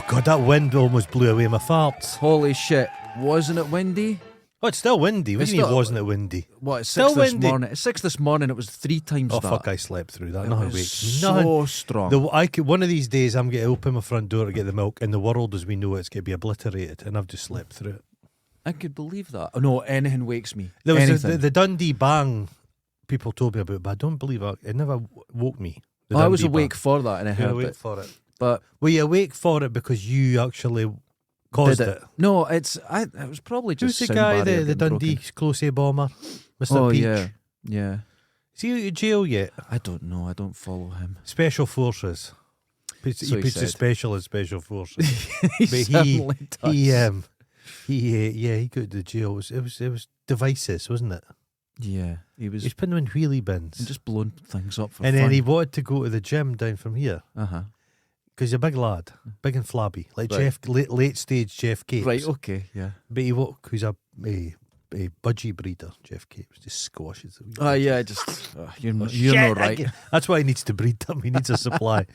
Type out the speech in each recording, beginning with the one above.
God, that wind almost blew away my farts. Holy shit. Wasn't it windy? Oh, it's still windy. What It's do you mean, not- wasn't it windy? What, at Still 6 this windy. morning? At 6 this morning, it was 3 times Oh, that. fuck, I slept through that. It Nothing was wakes me. so Nothing. strong. One of these days, I'm going to open my front door to get the milk, and the world as we know it's going to be obliterated, and I've just slept through it. I could believe that. Oh, no, anything wakes me. There was anything. the Dundee bang people told me about, but I don't believe it never woke me. The I was Dundee awake bang. for that and I You were heard awake it. for it. But Were you awake for it because you actually caused did it? No, it was probably Who's just the sound guy, barrier the getting Dundee broken. Close bomber? Mr. Oh, Peach? yeah. Is he out of jail yet? I don't know. I don't follow him. Special Forces. He So he puts the said. special in Special Forces. He But certainly does. he got to jail. It was devices, wasn't it? Yeah, he was He's putting them in wheelie bins. just blowing things up for And fun. then he wanted to go to the gym down from here Uh-huh. because he's a big lad, big and flabby, like Right. Jeff, late stage Jeff Capes. Right, okay, yeah. But he's a budgie breeder. Jeff Capes just squashes the wee Oh, budgies. yeah, just... you're Oh, not shit, right. That's why he needs to breed them. He needs a supply.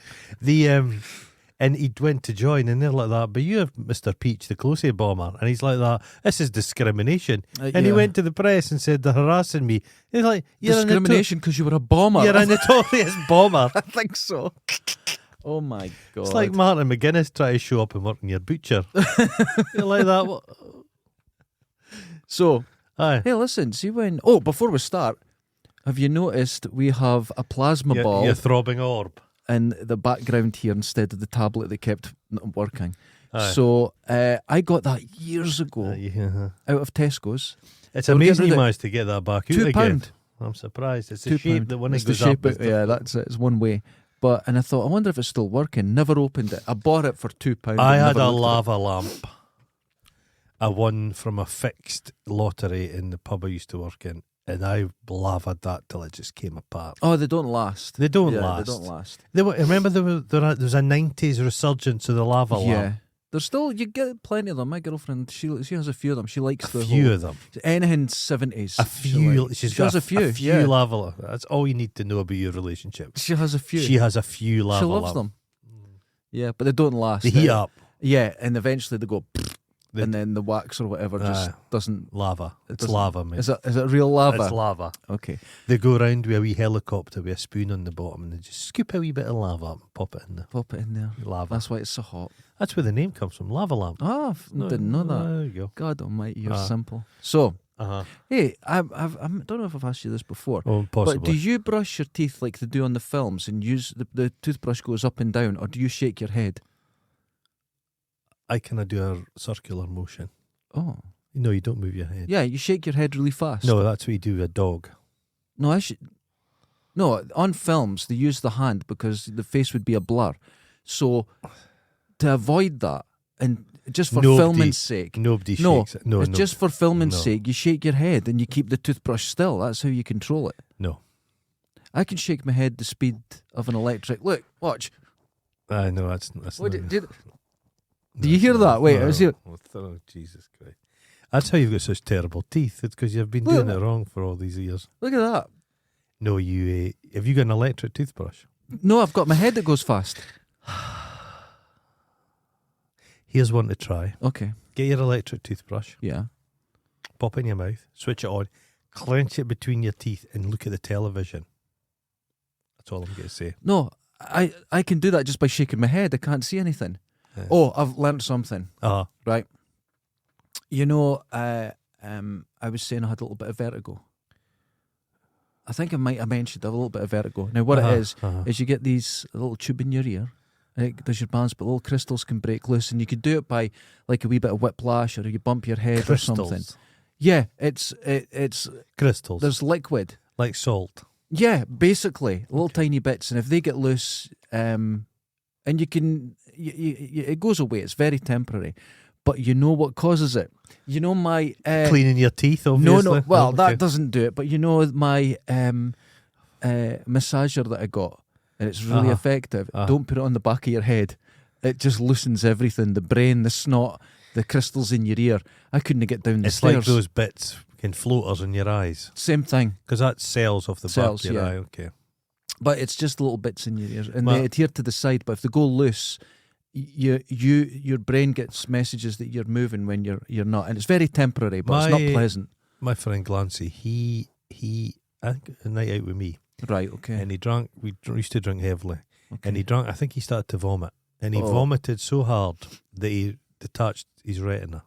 And he went to join, and they're like that. But you have Mr. Peach, the Closey bomber, and he's like that. This is discrimination. And he yeah. went to the press and said they're harassing me. He's like, you're Discrimination because you were a bomber. You're a notorious bomber. I think so. Oh, my God. It's like Martin McGuinness trying to show up and work in your butcher. You're like that. What? So, Aye. hey, listen, see when... Oh, before we start, have you noticed we have a plasma ball Your throbbing orb. in the background here instead of the tablet that kept not working? Aye. So, I got that years ago Yeah. out of Tesco's. It's We'll get amazing rid you of managed to get that back out again. £2. I'm surprised. It's the £2. shape that when It's it the goes shape up. it- yeah, that's it. It's one way. And I thought, I wonder if it's still working. Never opened it. I bought it for £2. I and had never a looked at it. lava lamp. I won from a fixed lottery in the pub I used to work in, and I lavaed that till it just came apart. Oh, they don't last. They don't Yeah, last. They don't last. Remember there was a 90s resurgence of the lava Yeah. lamp. There's still, you get plenty of them. My girlfriend, she has a few of them. She likes A the few whole, of them. anything 70s. A she few. likes. She's She got has a few. Yeah. lava lamps. That's all you need to know about your relationship. She has a few. She has a few lava She loves lamps. them. Yeah, but they don't last. They heat up. Yeah, and eventually they go, They- and then the wax or whatever just Aye. doesn't. Lava. It's doesn't- lava, mate. Is it real lava? It's lava. Okay. They go around with a wee helicopter with a spoon on the bottom and they just scoop a wee bit of lava up and pop it in the Pop it in there. lava. That's why it's so hot. That's where the name comes from, lava lamp. Ah, didn't know that. There you go. God almighty, you're Ah. simple. So, Uh-huh. hey, I don't know if I've asked you this before, Oh, but do possibly. you brush your teeth like they do on the films and use the toothbrush goes up and down, or do you shake your head? I kind of do a circular motion. Oh, No, you don't move your head. yeah, you shake your head really fast. No, that's what you do with a dog. No, No, on films they use the hand because the face would be a blur. So to avoid that, and just for filming's sake, Nobody no, shakes it. No, it's no. just for filming's No. sake. You shake your head and you keep the toothbrush still. That's how you control it. No. I can shake my head the speed of an electric. Look, watch. I know, that's What not... do you hear that? Wait, I was here. Oh, Jesus Christ. That's how you've got such terrible teeth. It's because you've been Look. doing it wrong for all these years. Look at that. No, you... have you got an electric toothbrush? No, I've got my head that goes fast. Here's one to try. Okay. Get your electric toothbrush, Yeah. pop it in your mouth, switch it on, clench it between your teeth and look at the television. That's all I'm going to say. No, I can do that just by shaking my head. I can't see anything. Yeah. Oh, I've learnt something. Uh-huh. Right. You know, I was saying I had a little bit of vertigo. I think I might have mentioned I have a little bit of vertigo. Now, what Uh-huh, it is uh-huh. you get these little tube in your ear. It does your balance, but little crystals can break loose, and you could do it by like a wee bit of whiplash, or you bump your head or something. Crystals. Yeah, it's Crystals. there's liquid. Like salt. Yeah, basically little tiny bits, and if they get loose, and you can, it goes away. It's very temporary, but you know what causes it. You know my Cleaning your teeth, obviously. no. Well, Okay. that doesn't do it. But you know my massager that I got, and it's really Uh-huh. effective. Uh-huh. Don't put it on the back of your head. It just loosens everything: the brain, the snot, the crystals in your ear. I couldn't get down the It's stairs. like those bits in floaters in your eyes. Same thing, Because that cells off the Cells, back of your yeah. eye. Okay. but it's just little bits in your ear, and Well- they adhere to the side. But if they go loose, your brain gets messages that you're moving when you're not, and it's very temporary, but it's My- not pleasant. My friend Glancy, he I think a night out with me, Right, okay. and he drank. We used to drink heavily, okay. and he drank. I think he started to vomit, and he Oh. vomited so hard that he detached his retina.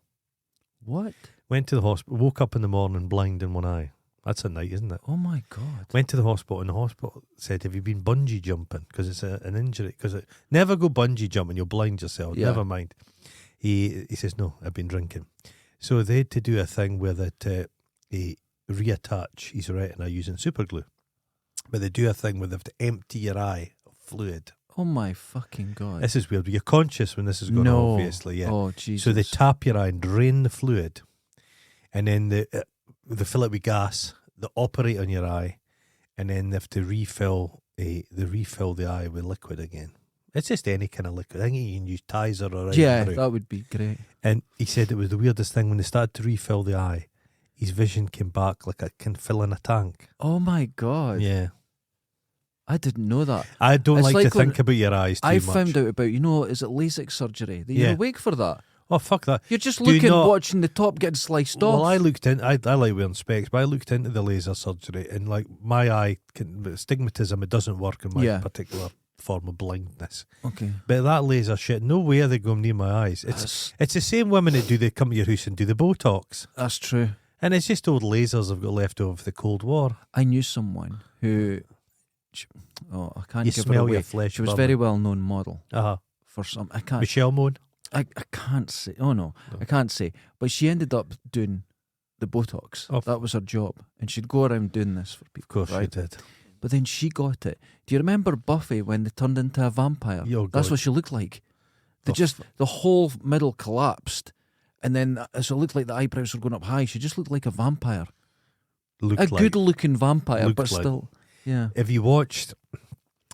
What? Went to the hospital. Woke up in the morning blind in one eye. That's a night, isn't it? Oh my God. Went to the hospital, and the hospital said, "Have you been bungee jumping? Because it's an injury. Because never go bungee jumping. You'll blind yourself. Yeah. Never mind." He says, "No, I've been drinking." So they had to do a thing where that he reattach his retina using super glue, but they do a thing where they have to empty your eye of fluid. Oh my fucking God. This is weird. But you're conscious when this is going on, No. obviously, yeah. Oh Jesus. So they tap your eye and drain the fluid, and then they fill it with gas. They operate on your eye, and then they have to refill the eye with liquid again. It's just any kind of liquid. I think you can use Tizer or yeah, anything. that would be great. And he said it was the weirdest thing when they started to refill the eye. His vision came back like it can fill in a tank. Oh my God. Yeah, I didn't know that. I don't It's like like to when think about your eyes too I much. found out about, is it LASIK surgery? That you're Yeah. awake for that. Oh fuck that! You're just Do looking, not- watching the top getting sliced off. Well, I looked in. I like wearing specs, but I looked into the laser surgery, and like my eye, stigmatism, it doesn't work in my Yeah. particular form of blindness. Okay. But that laser shit, no way are they going near my eyes. It's the same women that they come to your house and do the Botox, That's true. and it's just old lasers I've got left over the Cold War. I knew someone who, I can't You give her smell away. your flesh. She was a burning. very well known model Uh-huh. for some. I can't. Michelle Moan. I can't say. Oh no, No. I can't say. But she ended up doing the Botox. Oh. That was her job, and she'd go around doing this for Of people. course right? she did. But then she got it. Do you remember Buffy when they turned into a vampire? Oh, That's God. what she looked like. They Oh. just the whole middle collapsed, and then so it looked like the eyebrows were going up high. She just looked like a vampire, Looked a like. good-looking vampire, Looked but like. still, yeah. Have you watched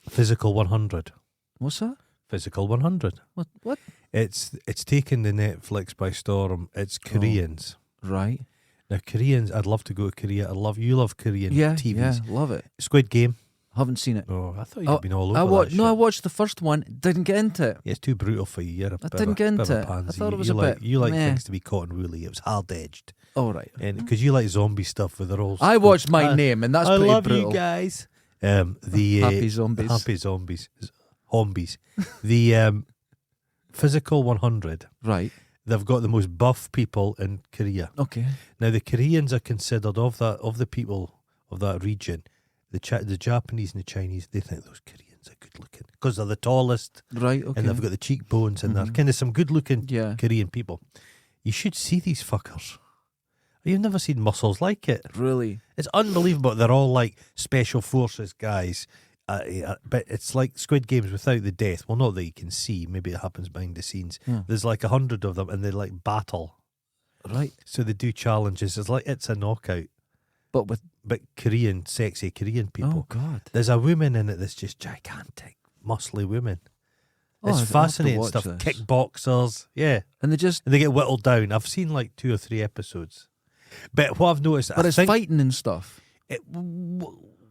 Physical 100? What's that? Physical 100. What? It's taken the Netflix by storm. It's Koreans. Right. Now Koreans, I'd love to go to Korea. You love Korean Yeah. TVs. Yeah. Love it. Squid Game. Haven't seen it. Oh, I thought you'd Oh, been all over I that shit. I watched the first one. Didn't get into it. Yeah, it's too brutal for you. You're a bit didn't of, get bit of into a it. I pansy. thought it was you a like, bit You like meh. things to be cotton woolly. It was hard edged, Oh right. and because you like zombie stuff with the rolls. I watched My Name, and that's I pretty love brutal. you guys. The Happy zombies. Happy zombies. Hombies. The Physical 100. Right. They've got the most buff people in Korea. Okay. Now the Koreans are considered of the people of that region. The Japanese and the Chinese, they think those Koreans are good looking because they're the tallest Right. Okay. and they've got the cheekbones and they're Mhm. kind of some good looking Yeah. Korean people. You should see these fuckers. You've never seen muscles like it. Really. It's unbelievable. They're all like special forces guys. But it's like Squid Games without the death. Well, not that you can see. Maybe it happens behind the scenes. Yeah. There's like 100 of them and they like battle. Right. So they do challenges. It's a knockout. But with But Korean, sexy Korean people. oh god, There's a woman in it that's just gigantic, muscly women. Oh, It's I'd have to fascinating watch stuff. this. Kickboxers, yeah. and they just And they get whittled down. I've seen like 2 or 3 episodes. But what I've noticed, but I it's think fighting and stuff.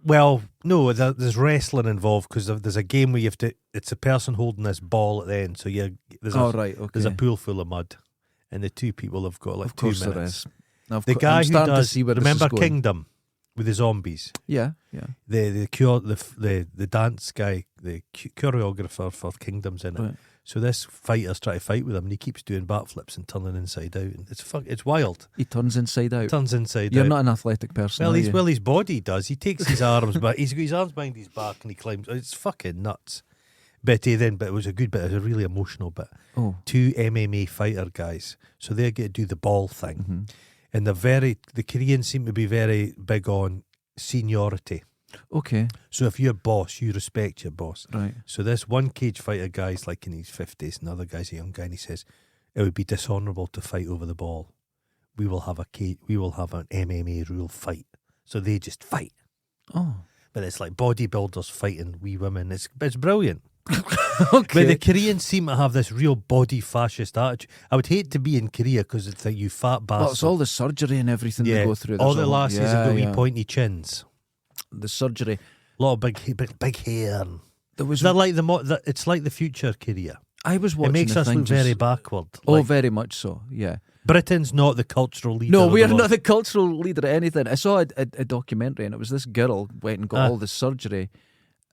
well, no, there's wrestling involved because there's a game where you have to. It's a person holding this ball at the end. So there's Oh right. Okay. there's a pool full of mud, and the 2 people have got like of 2 course minutes. there is. Now, The guy I'm who starting does to see where remember this is going. Kingdom with the zombies. Yeah. Yeah. The dance guy, the choreographer for Kingdom's in it. Right. So this fighter's trying to fight with him, and he keeps doing backflips and turning inside out. And it's wild. He turns inside out. Turns inside You're out. not an athletic person. Well, are you? his body does. He takes his arms back. He's got his arms behind his back and he climbs. It's fucking nuts. But it was a good bit. It was a really emotional bit. Oh. 2 MMA fighter guys, so they get to do the ball thing, Mhm. and the Koreans seem to be very big on seniority. Okay. So if you're boss, you respect your boss. Right. So this one cage fighter guy's like in his 50s, and the other guy's a young guy, and he says it would be dishonourable to fight over the ball. We will have an MMA rule fight. So they just fight. Oh. But it's like bodybuilders fighting wee women. It's brilliant. Okay. But the Koreans seem to have this real body fascist attitude. I would hate to be in Korea because it's like, you fat bastard. Well, it's all the surgery and everything they go through. all There's the a lot- lassies yeah, have got wee yeah. pointy chins. The surgery. A lot of big hair. There was. They're like it's like the future Korea. I was It watching. makes the us thing look very just- backward. Oh, Like, very much so. Yeah. Britain's not the cultural leader. No, of we the are world. not the cultural leader of anything. I saw a documentary, and it was this girl went and got Ah. all this surgery,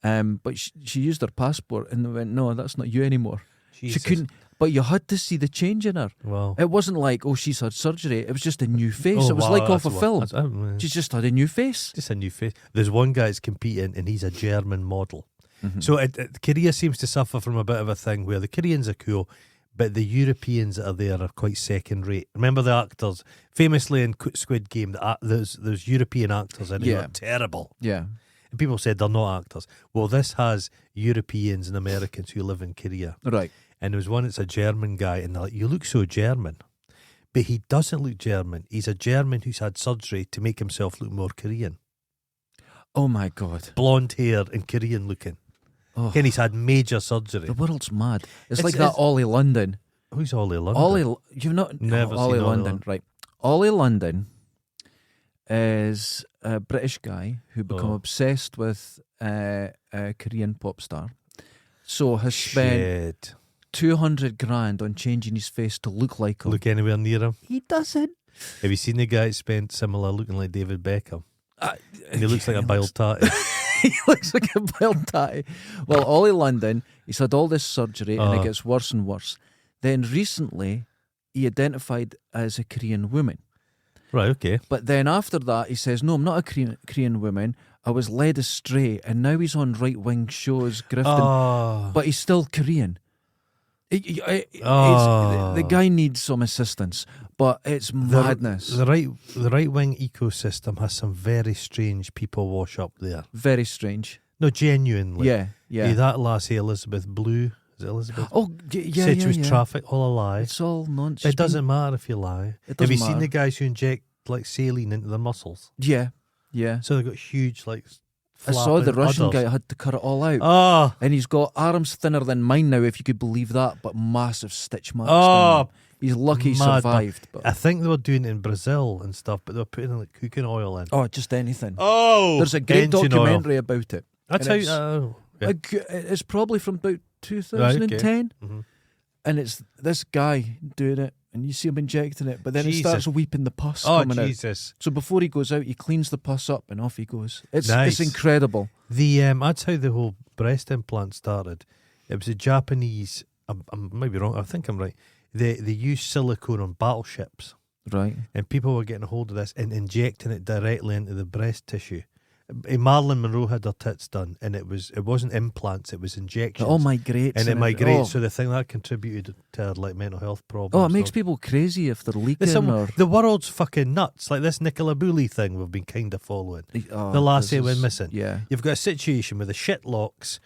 but she used her passport, and they went, "No, that's not you anymore." Jesus. She couldn't. But you had to see the change in her. Well, It wasn't like, oh, she's had surgery. It was just a new face. oh, It was wow, like off a that's film. She's She's just had a new face. just a new face. There's one guy that's competing, and he's a German model. Mhm. So Korea seems to suffer from a bit of a thing where the Koreans are cool, but the Europeans that are there are quite second rate. Remember the actors, famously in Squid Game, those European actors in it who Yeah. are terrible. Yeah. And people said they're not actors. Well, this has Europeans and Americans who live in Korea. Right. And there was one that's a German guy, and they're like, you look so German. But he doesn't look German. He's a German who's had surgery to make himself look more Korean. Oh my God. Blonde hair and Korean looking. Oh, And he's had major surgery. the world's mad. It's It's- like that it's- Ollie London. Who's Ollie London? You've not Never Ollie seen Ollie London, London. right? Ollie London is a British guy who become Oh. obsessed with a Korean pop star. So has spent Shit. 200 grand on changing his face to look like him. Look anywhere near him. He doesn't. Have you seen the guy that spent similar looking like David Beckham? And he looks like a he biled tatty. he looks like a biled tatty. Well, Ollie London, he's had all this surgery and it gets worse and worse. Then recently, he identified as a Korean woman. Right, okay. But then after that, he says, no, I'm not a Korean woman. I was led astray. And now he's on right-wing shows, grifting. Oh. But he's still Korean. Oh. The guy needs some assistance. But it's madness. The right wing ecosystem has some very strange people wash up there. Very strange. No, genuinely. Yeah, yeah. That lassie Elizabeth Blue. Is it Elizabeth? Oh, yeah, Said yeah, she was yeah. traffic, all a lie. It's all nonsense. It doesn't matter if you lie. It Have you doesn't seen the matter. guys who inject like saline into their muscles? Yeah, yeah. So they've got huge like. I saw the flapping Russian udders. guy had to cut it all out. Oh, And he's got arms thinner than mine now, if you could believe that, but massive stitch marks. Oh, down them. He's lucky he mad, survived. But I think they were doing it in Brazil and stuff, but they were putting like cooking oil in. oh, just anything. Oh, There's a great engine oil. documentary about it. That's and how. it's- Yeah. It's probably from about 2010, Mhm. and it's this guy doing it, and you see him injecting it, but then Jesus. it starts weeping the pus Oh coming out. Jesus! So before he goes out, he cleans the pus up, and off he goes. It's Nice. incredible. The that's how the whole breast implant started. It was a Japanese. I might be wrong. I think I'm right. They used silicone on battleships, Right. and people were getting a hold of this and injecting it directly into the breast tissue. Marilyn Monroe had her tits done, and it wasn't implants; it was injections. All migrates. and it migrates. Oh. So the thing that contributed to her like mental health problems. Oh, it makes So- people crazy if they're leaking There's some- or the world's fucking nuts. Like this Nicola Bully thing we've been kind of following. oh, The lassie this went is- missing. Yeah. You've got a situation with the shitlocks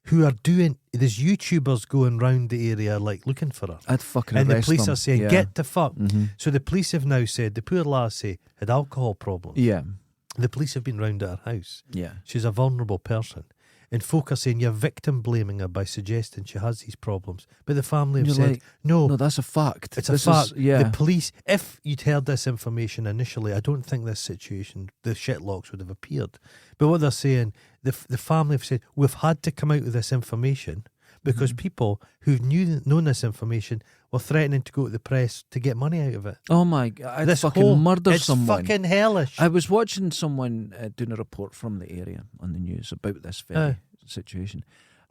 who are doing. There's YouTubers going round the area like looking for her, I'd fucking and the arrest police them. are saying, yeah. "Get the fuck." Mhm. So the police have now said the poor lassie had alcohol problems. Yeah. The police have been round at her house. Yeah. She's a vulnerable person. And folk are saying you're victim blaming her by suggesting she has these problems. But the family have You're said, like, no, No, that's a fact. it's This a fact. Is, yeah. The police, if you'd heard this information initially, I don't think this situation, the shitlocks would have appeared. But what they're saying, the family have said, we've had to come out with this information because Mhm. people who've known this information were threatening to go to the press to get money out of it. Oh my God. I'd This fucking whole- murder it's someone. fucking hellish. I was watching someone doing a report from the area on the news about this very Aye. situation.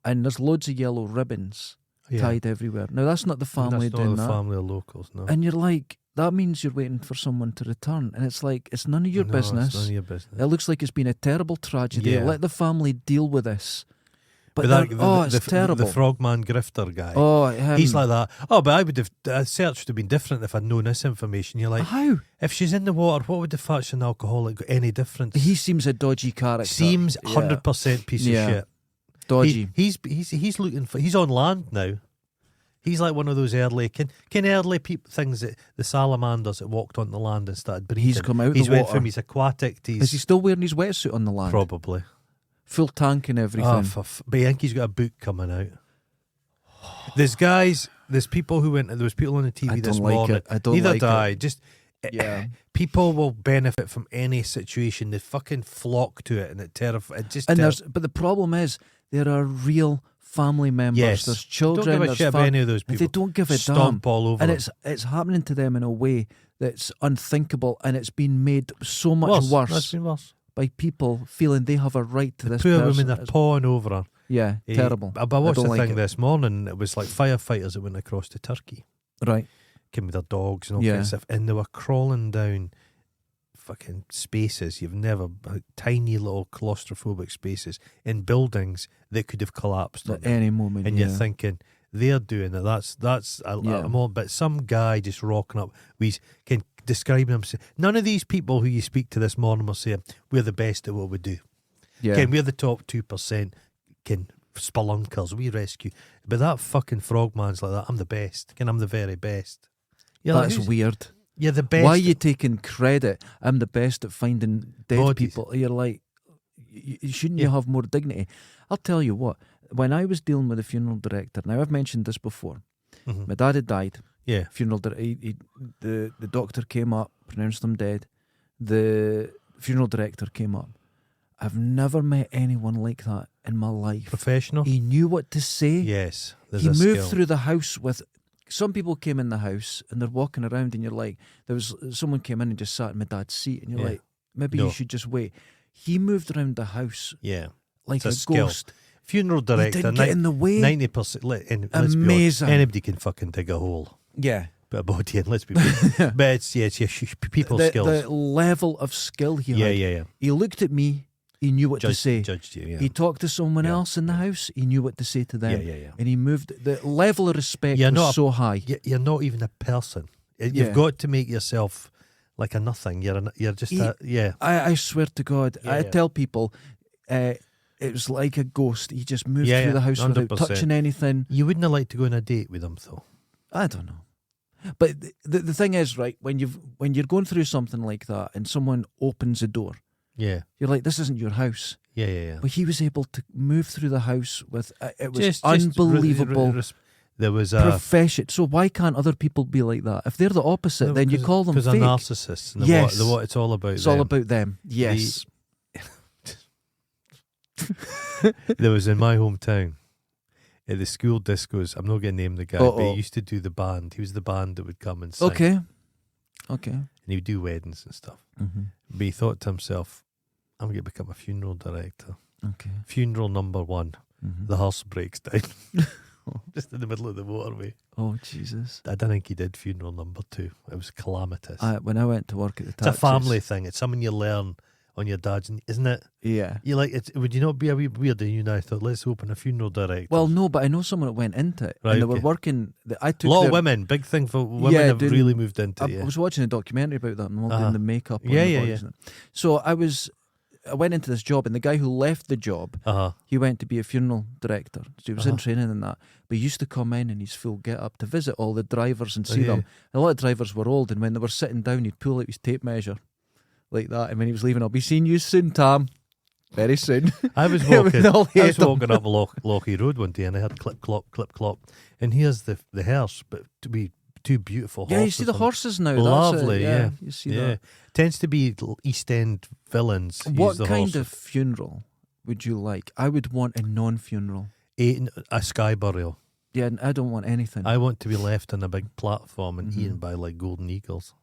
And there's loads of yellow ribbons Yeah. tied everywhere. Now, that's not the family That's not doing the that. family or locals, no. And you're like, that means you're waiting for someone to return. And it's like, it's none of your No, it's business. none of your business. It looks like it's been a terrible tragedy. Yeah. Let the family deal with this. But that, they're- it's terrible. The frogman grifter guy. Oh, He's like that. Oh, but I would have. A search would have been different if I'd known this information. You're like, how? if she's in the water, what would the fact she's an alcoholic got any difference? He seems a dodgy character. Seems Yeah. 100% piece Yeah. of shit. Dodgy. He's looking for. He's on land now. He's like one of those early early things that the salamanders that walked on the land and started breathing. He's come out of He's the went water. from he's aquatic to Is he still wearing his wetsuit on the land? probably. Full tank and everything. Oh, but I think he's got a book coming out. There's people who went. There was people on the TV I this don't like morning. it. I don't Neither like do it. I. Just Yeah. people will benefit from any situation. They fucking flock to it, and it terrifies. It just And but the problem is there are real family members, Yes. there's Don't children, give a there's shit about any of those and people. they don't give a damn. Stomp all over And them. it's happening to them in a way that's unthinkable, and it's been made so much That's worse been worse. by people feeling they have a right to The this poor person. women are pawing over her. Yeah, terrible. I watched don't the like thing it. this morning. It was like firefighters that went across to Turkey, Right. came with their dogs and all Yeah. kinds of stuff, and they were crawling down fucking spaces you've never, tiny little claustrophobic spaces in buildings that could have collapsed on At them. any moment. And yeah. you're thinking they're doing it. That's Yeah. a moment, but some guy just rocking up. We can describe him. None of these people who you speak to this morning will say we're the best at what we do. Yeah. Ken, we're the top 2%. Ken, spelunkers, we rescue. But that fucking frogman's like that. I'm the best. Ken, I'm the very best. You're like, That's who's- weird. You're the best. Why are you taking credit? I'm the best at finding dead Bodies. people. You're like, shouldn't Yeah. you have more dignity? I'll tell you what. When I was dealing with a funeral director, now I've mentioned this before. Mhm. My dad had died. Yeah. Funeral the doctor came up, pronounced him dead. The funeral director came up. I've never met anyone like that in my life. Professional? He knew what to say. Yes. There's He a moved skill. through the house with. Some people came in the house and they're walking around, and you're like, there was someone came in and just sat in my dad's seat, and you're Yeah. like, maybe No. you should just wait. He moved around the house Yeah. like It's a a skill. ghost. Funeral He director, didn't get in the way. 90%. Let's be honest, Amazing. anybody can fucking dig a hole. Yeah, Put a body in, let's be honest. But it's people the skills. level of skill he Yeah, had. yeah. He looked at me. He knew what to say. Judged you, yeah. He talked to someone Yeah, else in the house. He knew what to say to them. yeah. And he moved. The level of respect You're not was so high. You're not even a person. You've Yeah. got to make yourself like a nothing. You're just a, yeah. I swear to God, Yeah, I yeah. tell people, it was like a ghost. He just moved Yeah, through yeah, the house without 100%. touching anything. You wouldn't have liked to go on a date with him, though. I don't know. But the thing is, right, when you're going through something like that and someone opens a door, Yeah, you're like, this isn't your house. yeah. But he was able to move through the house with it was Just unbelievable there was a profession. So why can't other people be like that? If they're the opposite, then you call them because fake. they're narcissists. And Yes. what it's all about. It's them. all about them. Yes. There was in my hometown at the school discos. I'm not going to name the guy, but he used to do the band. He was the band that would come and sing. Okay. And he would do weddings and stuff. Mm-hmm. But he thought to himself, I'm going to become a funeral director. Okay. Funeral number 1, Mhm. the hearse breaks down. Just in the middle of the waterway. Oh Jesus! I don't think he did funeral number 2. It was calamitous. When I went to work at the It's a taxis, family thing. It's something you learn on your dad's, isn't it? Yeah. You like it? Would you not be a wee weird? And you and I thought, let's open a funeral director. Well, no, but I know someone that went into it, Right, and they were okay. working. I a took lot their, of women. Big thing for women Yeah, have doing- really moved into I, it. I was watching a documentary about that, and all Uh-huh. doing the makeup. On Yeah, the yeah, bodies and that. So I went into this job, and the guy who left the job, he went to be a funeral director. So he was in Uh-huh. training in that. But he used to come in his full get up to visit all the drivers and see yeah. them. A lot of drivers were old, and when they were sitting down, he'd pull out his tape measure like that. And when he was leaving, I'll be seeing you soon, Tom. Very soon. I was With walking. all the I was head walking up Lochie Road one day, and I heard clip clop, and here's the hearse, but to be two beautiful horses. Yeah, you see the on- horses now. Lovely, That's it. yeah. You see Yeah, that. tends to be East End villains. What use the kind horses. of funeral would you like? I would want a non-funeral. A sky burial? Yeah, I don't want anything. I want to be left on a big platform and Mhm. eaten by like golden eagles.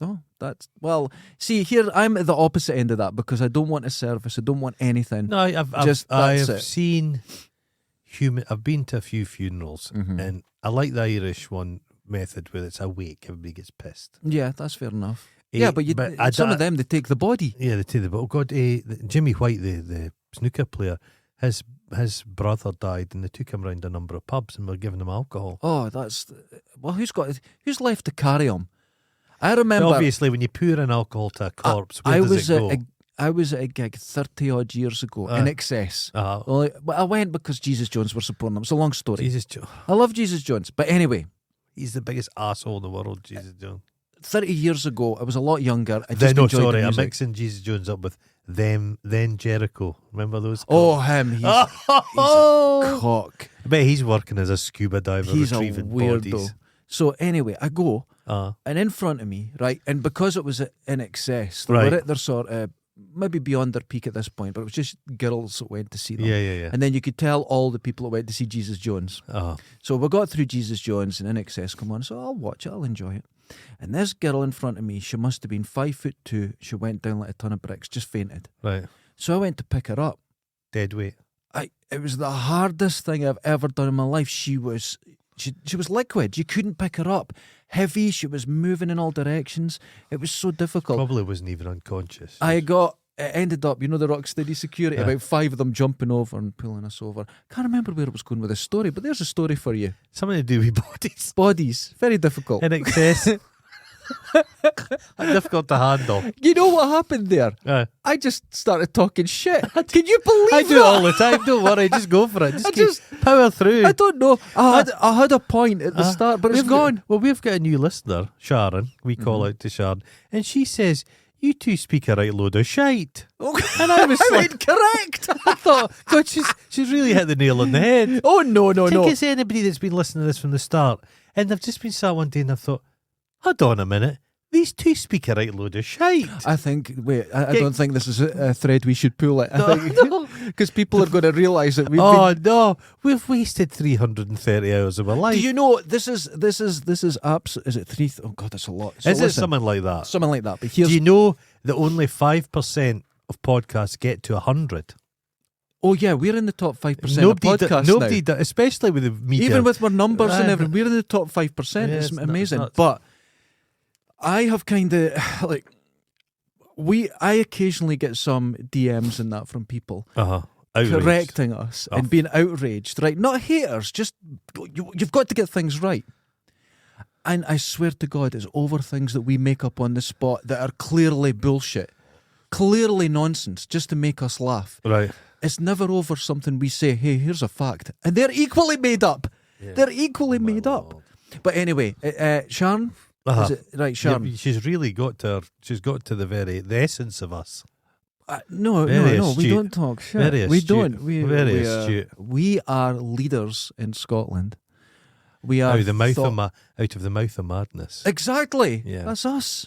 Oh, that's well. See, here I'm at the opposite end of that because I don't want a service. I don't want anything. No, I've Just that's I've it. seen human. I've been to a few funerals, Mhm. and I like the Irish one method where it's a wake. Everybody gets pissed. Yeah, that's fair enough. Yeah, but some of them they take the body. Yeah, they take the. Oh God, Jimmy White, the snooker player, his brother died, and they took him around a number of pubs and were giving him alcohol. Oh, that's well. Who's left to carry him? I remember. But obviously, when you pour in alcohol to a corpse, where I does was it go? I was at a gig 30 odd years ago in excess. Well, I went because Jesus Jones were supporting them. It's a long story. Jesus, I love Jesus Jones, but anyway, he's the biggest asshole in the world. Jesus Jones. 30 years ago, I was a lot younger. I just enjoyed the I'm music. mixing Jesus Jones up with them. Then Jericho. Remember those? Oh, him. He's a cock. I bet he's working as a scuba diver He's a retrieving weirdo. bodies. So anyway, I go, and in front of me, right, and because it was in excess, they Right. were at their sort of maybe beyond their peak at this point, but it was just girls that went to see them. Yeah. And then you could tell all the people that went to see Jesus Jones. Uh-huh. So we got through Jesus Jones and In Excess come on, so I'll watch it, I'll enjoy it. And this girl in front of me, she must have been 5'2". She went down like a ton of bricks, just fainted. Right. So I went to pick her up. Dead weight. It was the hardest thing I've ever done in my life. She was liquid. You couldn't pick her up. Heavy. She was moving in all directions. It was so difficult. Probably wasn't even unconscious. It ended up, the Rocksteady security, Yeah. about 5 of them jumping over and pulling us over. Can't remember where I was going with this story, but there's a story for you. Something to do with bodies. Bodies. Very difficult. In excess. Difficult to handle. You know what happened there? I just started talking shit. Can you believe I do that? it all the time. Don't worry. Just go for it. I Just power through. I don't know. I had a point at the start, but it's We've got- gone. Well, we've got a new listener, Sharon. We call out to Sharon. And she says, you two speak a right load of shite. And I was I like, mean, correct. I thought, God, she's really hit the nail on the head. Oh, no. I think it's anybody that's been listening to this from the start. And they've just been sat one day and they've thought, hold on a minute. These two speak a right load of shite. I don't think this is a thread we should pull it. Because people are going to realise that No, we've wasted 330 hours of our life. Do you know this is apps? Is it 3? Oh God, that's a lot. So Is it listen, something like that? something like that? But here's Do you know that only 5% of podcasts get to 100? oh yeah, we're in the top 5% Nobody of podcasts now. Nobody especially with the media. Even with our numbers and Aye, everything, we're in the top 5%. Yeah, it's it's amazing. nuts. But I have kind of I occasionally get some DMs and that from people Outraged. correcting us and being outraged, right? Not haters, just you've got to get things right. And I swear to God, it's over things that we make up on the spot that are clearly bullshit, clearly nonsense, just to make us laugh. Right. It's never over something we say, hey, here's a fact. And they're equally made up. Yeah. They're equally made up. But anyway, Sharon, is it right, Sharon? Yeah, she's really got to the essence of us. No, Very we astute. don't talk shit. Very we astute. don't. Very we astute. We are leaders in Scotland. We are Out of the mouth of madness. Exactly. Yeah. That's us.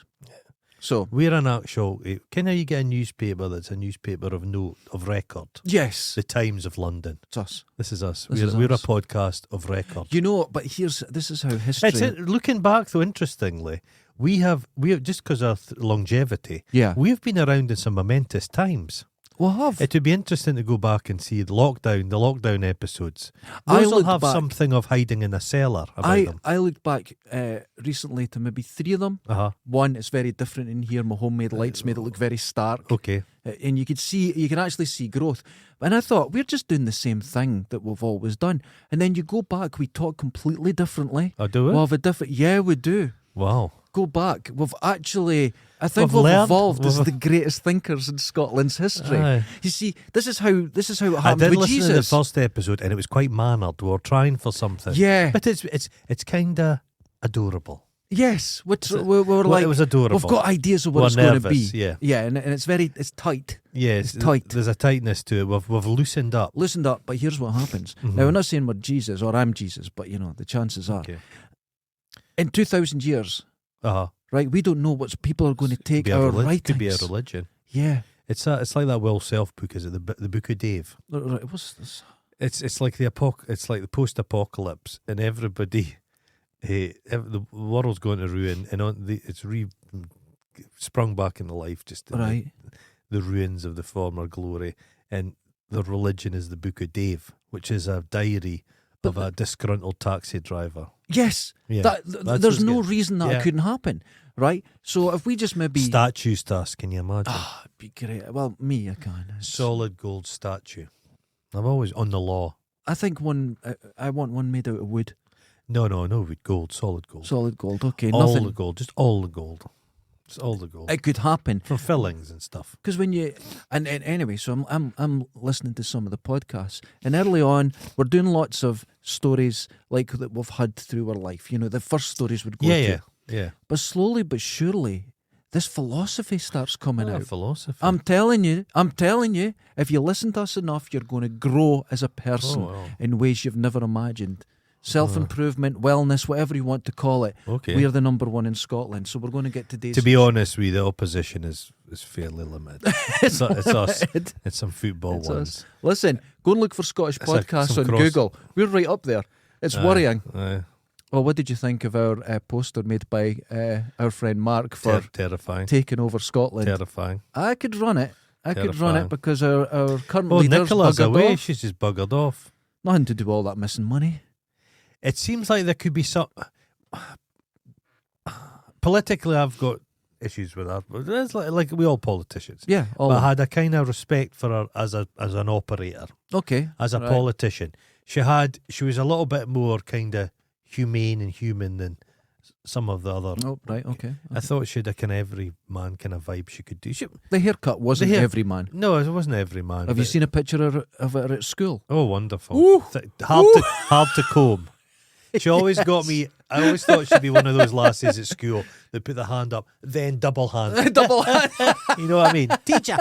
So We're an actual. Can you get a newspaper that's a newspaper of note, of record? yes, The Times of London. it's us. This is us. This is We're us. a podcast of record. You know, but this is how history. Looking back though, interestingly, we have just because of longevity. Yeah. We've been around in some momentous times. We'll have. It would be interesting to go back and see the lockdown episodes. I Those will looked have back- something of hiding in a cellar about them. I looked back recently to maybe 3 of them. One is very different in here. My homemade lights made it look very stark. Okay. And you can actually see growth. And I thought, we're just doing the same thing that we've always done. And then you go back, we talk completely differently. Oh, do we? We'll have a different, yeah, we do. Wow. Go back. We've actually, I think We've we've learned. evolved as the greatest thinkers in Scotland's history. Aye. You see, this is how it I happened did with listen Jesus. to the first episode and it was quite mannered. We were trying for something. Yeah. But it's kind of adorable. Yes, we were Well, like, it was adorable. we've got ideas of what We're it's going to nervous, be. yeah. Yeah, and it's tight. Yes, It's tight. There's a tightness to it. We've loosened up. Loosened up, but here's what happens. Now, we're not saying we're Jesus or I'm Jesus, but the chances are. Okay. In 2,000 years, right, we don't know what people are going to take our writings. Could be a religion. Yeah. It's like that Will Self book. Is it the Book of Dave? Right, what's this? It's like the post-apocalypse, and everybody, the world's going to ruin, and it's sprung back into life, just in Right. the ruins of the former glory, and the religion is the Book of Dave, which is a diary of a disgruntled taxi driver. Yes. Yeah, There's no reason that it couldn't happen, right? So if we just maybe... Statues to us, can you imagine? it'd be great. Well, me, I can. Solid gold statue. I'm always on the law. I think I want one made out of wood. No, with gold, solid gold. Solid gold, okay. all Nothing. the gold, just all the gold. It's all the gold. It could happen. For fillings and stuff. Because when you and anyway, so I'm listening to some of the podcasts, and early on we're doing lots of stories like that we've had through our life. The first stories would go to. Yeah. But slowly but surely, this philosophy starts coming out. Philosophy. I'm telling you, if you listen to us enough, you're going to grow as a person Oh, wow. in ways you've never imagined. self-improvement, wellness, whatever you want to call it. Okay. We're the number one in Scotland, so we're going to get today's. To be honest, the opposition is fairly limited. it's us. It's some football It's ones. us. Listen, go and look for Scottish It's like podcasts some on cross- Google. We're right up there. It's worrying. Aye. Well, what did you think of our poster made by our friend Mark for Terrifying. taking over Scotland? Terrifying. I could run it. I could run Terrifying. it because our current Oh, leader's Nicola's buggered away. off. She's just buggered off. Nothing to do with all that missing money. It seems like there could be some. Politically, I've got issues with her. But it's like we all politicians. Yeah. But I had a kind of respect for her as an operator, Okay. as a right. politician. She was a little bit more kind of humane and human than some of the other. Oh, right. Okay. I thought she had a kind of every man kind of vibe she could do. The haircut wasn't The hair- every man. No, it wasn't every man. Have you but- seen a picture of her at school? Oh, wonderful. Ooh. Hard to comb. She always got me. I always thought she'd be one of those lasses at school that put the hand up, then double hand. Double hand. You know what I mean? Teacher.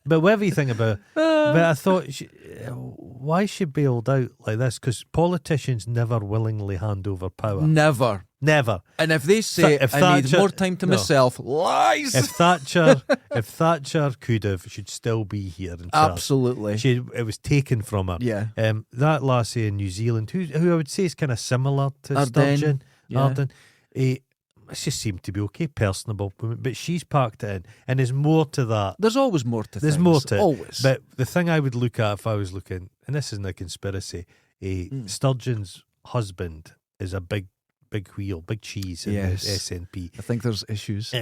But whatever you think about, but I thought, why she bailed out like this? Because politicians never willingly hand over power. Never. Never. And if they say, If I need Thatcher- more time to no. myself, lies. If Thatcher could have, she'd still be here in charge. Absolutely. It was taken from her. Yeah. That lassie in New Zealand, who I would say is kind of similar to Ardern, Sturgeon, yeah. Arden, she seemed to be okay, personable woman, but she's packed it in, and there's more to that. There's always more to There's things. more to it. Always. But the thing I would look at if I was looking, and this isn't a conspiracy, Sturgeon's husband is a big wheel, big cheese in Yes. the SNP. I think there's issues. So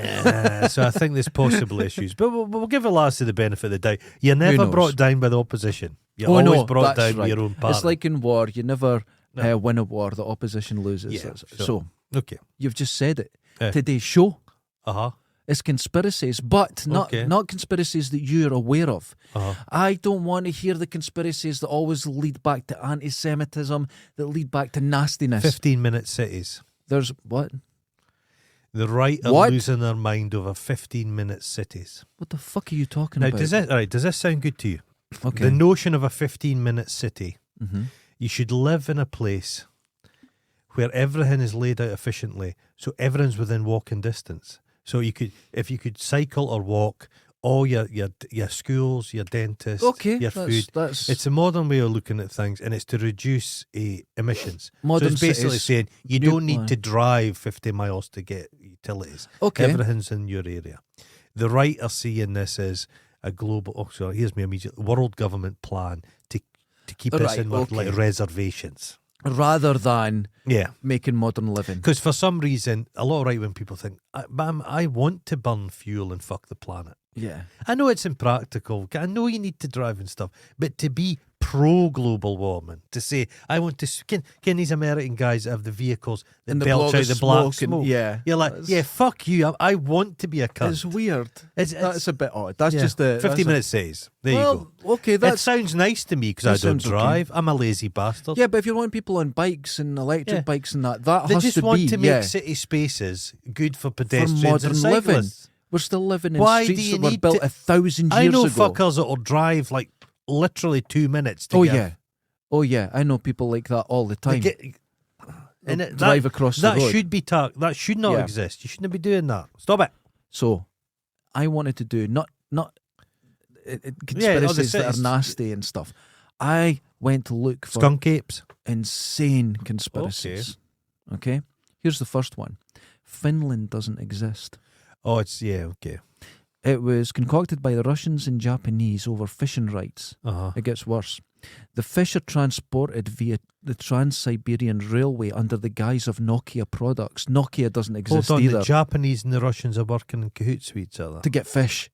I think there's possible issues, but we'll give a lassie the benefit of the doubt. You're never knows? brought down by the opposition. You're Oh, always no, brought that's down by right. your own party. It's like in war, you never No. win a war, the opposition loses. Yeah, sure. So, Okay. you've just said it. Eh. Today's show Uh-huh. is conspiracies, but not Okay. not conspiracies that you're aware of. Uh-huh. I don't want to hear the conspiracies that always lead back to anti-Semitism, that lead back to nastiness. 15-minute cities. There's what? The right are What? losing their mind over 15-minute cities. What the fuck are you talking Now, about? does this sound good to you? Okay. The notion of a 15-minute city, Mm-hmm. you should live in a place where everything is laid out efficiently, so everyone's within walking distance. So if you could cycle or walk, all your schools, your dentists, Okay, your that's, food. that's It's a modern way of looking at things, and it's to reduce emissions. Modern so it's basically cities, saying you don't need nuclear. to drive 50 miles to get utilities. okay. Everything's in your area. The right are seeing this as a global. Oh, sorry. Here's my immediate world government plan to keep us Right, in with okay. like reservations. Rather than Yeah, making modern living. because for some reason, a lot of right wing people think, I want to burn fuel and fuck the planet. Yeah. I know it's impractical. I know you need to drive and stuff, but to be pro global warming, to say I want to can these American guys that have the vehicles that And the belch blob out of the black smoke and- smoke? yeah. You're like, That's- yeah, fuck you. I want to be a cunt. It's weird. It's That's a bit odd. That's yeah. just the 50 minutes says. There you go. Okay, That that's sounds nice to me because that I don't sounds okay. drive. I'm a lazy bastard. yeah. But if you're wanting people on bikes and electric Yeah. bikes and that They has just to want be to make yeah, city spaces good for for pedestrians modern and living. cyclists. We're still living in Why do streets you that were need built to- 1,000 I years know ago. fuckers that will drive like literally 2 minutes to Oh get yeah, oh yeah. I know people like that all the time. and They'll drive across the that road. should be that should not Yeah. exist. You shouldn't be doing that. Stop it. So, I wanted to do not Yeah, conspiracies that cities. are nasty and stuff. I went to look for Skunk apes. insane conspiracies. Okay, here's the first one. Finland doesn't exist. Oh, it's okay. It was concocted by the Russians and Japanese over fishing rights. Uh-huh. It gets worse. The fish are transported via the Trans-Siberian Railway under the guise of Nokia products. Nokia doesn't exist Hold on, either. the Japanese and the Russians are working in cahoots with each other. To get fish.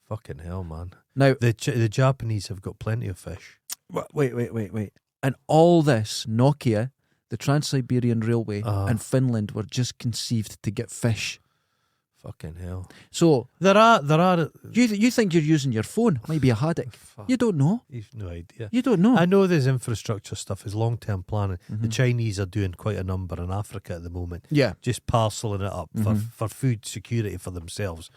Fucking hell, man. Now, The Japanese have got plenty of fish. wait. And all this, Nokia, the Trans-Siberian Railway, and Finland were just conceived to get fish. Fucking hell. So, There are. you think you're using your phone? Maybe a haddock. Fuck, You don't know. you've no idea. You don't know. I know there's infrastructure stuff, is long-term planning. The Mhm. Chinese are doing quite a number in Africa at the moment, Yeah. just parceling it up Mhm. for food security for themselves.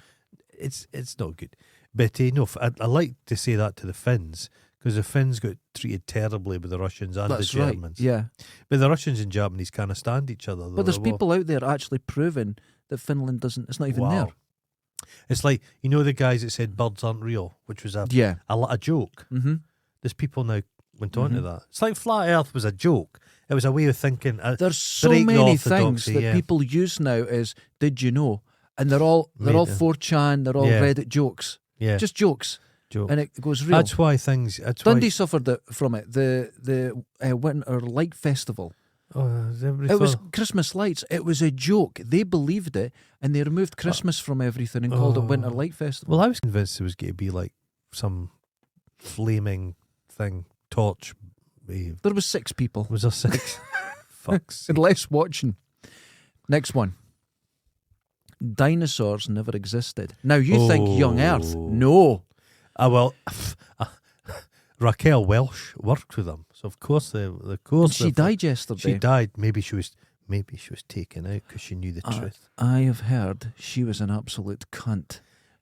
It's not good. But no, I like to say that to the Finns, because the Finns got treated terribly by the Russians and That's the right. Germans. Yeah. But the Russians and Japanese kind of stand each other. But there's people out there actually proving that Finland doesn't. It's not even there. It's like, you know, the guys that said birds aren't real, which was a joke. Mm-hmm. There's people now went on to that. It's like flat Earth was a joke. It was a way of thinking. There's so break the many things orthodoxy, that people use now as "did you know," and they're all 4chan, they're all Reddit jokes, just jokes, and it goes real. That's why things. Dundee suffered from it. The Winter Light Festival. It was Christmas lights. It was a joke. They believed it, and they removed Christmas from everything and called it Winter Light Festival. Well, I was convinced it was going to be like some flaming thing, torch. There was 6 people. Was there 6? Fuck's and less watching. Next one. Dinosaurs never existed. Now you think young Earth? No. Well, Raquel Welch worked with them, so of course she died yesterday. She died. Maybe she was taken out because she knew the truth. I have heard she was an absolute cunt,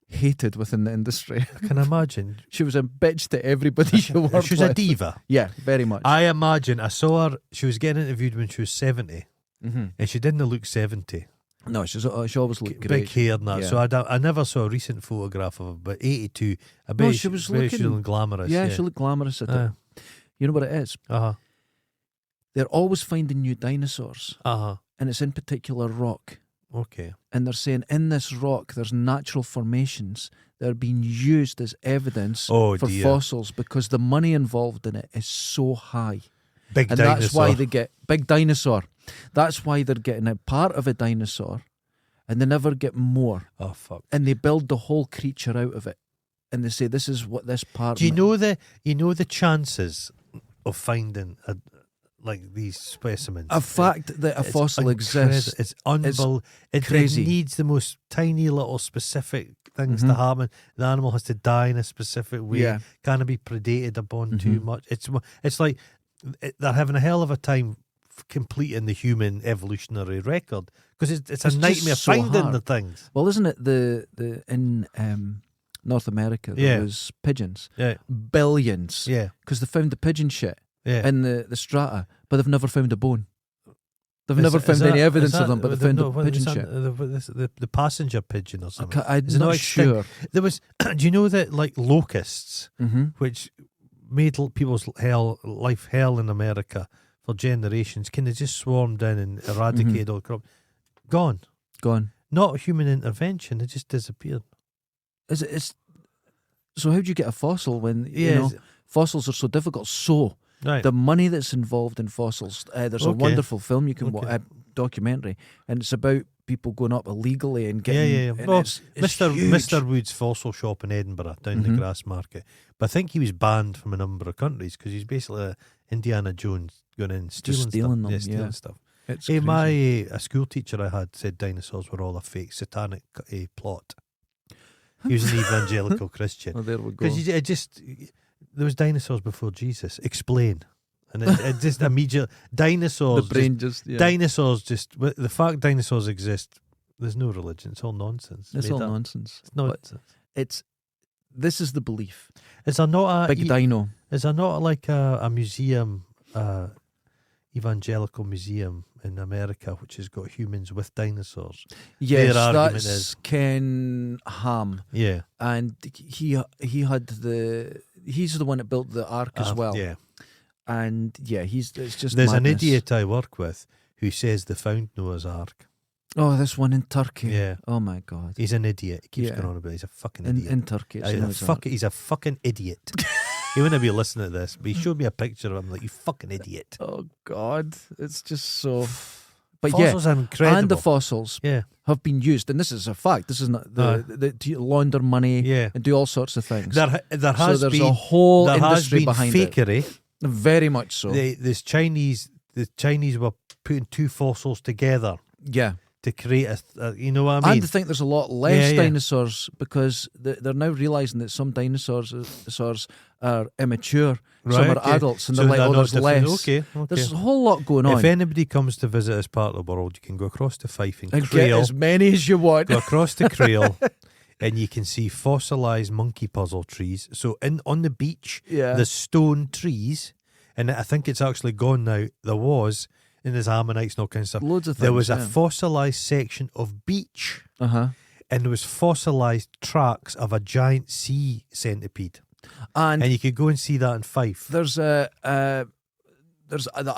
hated within the industry. I can imagine. She was a bitch to everybody she worked with. She was a diva. Yeah, very much. I imagine. I saw her. She was getting interviewed when she was 70, and she didn't look 70. No, she always looked great. Big hair and that. Yeah. So I never saw a recent photograph of her, but 82. I bet she was she looked glamorous. Yeah, she looked glamorous at it. You know what it is? They're always finding new dinosaurs. And it's in particular rock. Okay. And they're saying in this rock there's natural formations that are being used as evidence for fossils because the money involved in it is so high. Big dinosaur. That's why they get big dinosaur. That's why they're getting a part of a dinosaur and they never get more. Oh, fuck. And they build the whole creature out of it. And they say this is what this part. Do you know the chances of finding like these specimens? A fact that a fossil exists. It's unbelievable. It crazy. Needs the most tiny little specific things to happen. The animal has to die in a specific way. Yeah. Can't be predated upon too much. It's like they're having a hell of a time completing the human evolutionary record because it's a nightmare so finding hard. the things. Well, isn't it the in North America there was pigeons, billions, because they found the pigeon shit in the strata, but they've never found a bone. They've never found any evidence of them, but they found the pigeon shit. The passenger pigeon or something. I'm not sure. There was. Do you know that like locusts, which made people's life hell in America for generations, kind of just swarmed in and eradicated all the crop? Gone. Not human intervention. They just disappeared. So how do you get a fossil when fossils are so difficult? So the money that's involved in fossils. There's a wonderful film you can watch, documentary, and it's about people going up illegally and getting. And well, it's huge. Mr. Wood's fossil shop in Edinburgh down the Grassmarket, but I think he was banned from a number of countries because he's basically Indiana Jones going in stealing stuff. It's crazy. A school teacher I had said dinosaurs were all a fake satanic plot. He was an evangelical Christian. Oh, there we go. Because there was dinosaurs before Jesus. Explain. And it just immediately dinosaurs. The brain dinosaurs just the fact dinosaurs exist. There's no religion. It's all nonsense. It's all nonsense. It's nonsense. This is the belief. Is there not a big dino? Is there not like a museum, evangelical museum in America, which has got humans with dinosaurs? Yes, their argument that's is Ken Ham. Yeah, and he had he's the one that built the ark as well. Yeah, and it's just there's madness. an idiot I work with who says they found Noah's Ark. Oh, this one in Turkey. Yeah. Oh my God. He's an idiot. He keeps going on about it. He's a fucking idiot. In Turkey. He's a fucking idiot. He wouldn't be listening to this, but he showed me a picture of him like, you fucking idiot. Oh God. It's just so. But fossils are incredible. And the fossils have been used, and this is a fact. This is not to launder money and do all sorts of things. There's a whole industry behind fakery. It. Very much so. The Chinese were putting two fossils together. Yeah. To create you know what I mean? And I think there's a lot less dinosaurs because they're now realising that some dinosaurs are immature, some are adults, and they're like, there's less. Okay. There's a whole lot going on. If anybody comes to visit this part of the world, you can go across to Fife and get as many as you want. Go across to Crail, and you can see fossilized monkey puzzle trees. So on the beach, Yeah. the stone trees, and I think it's actually gone now. There was, and there's ammonites and all kinds of stuff. Loads of things. There was a fossilized section of beach, and and there was fossilized tracks of a giant sea centipede, and you could go and see that in Fife. there's the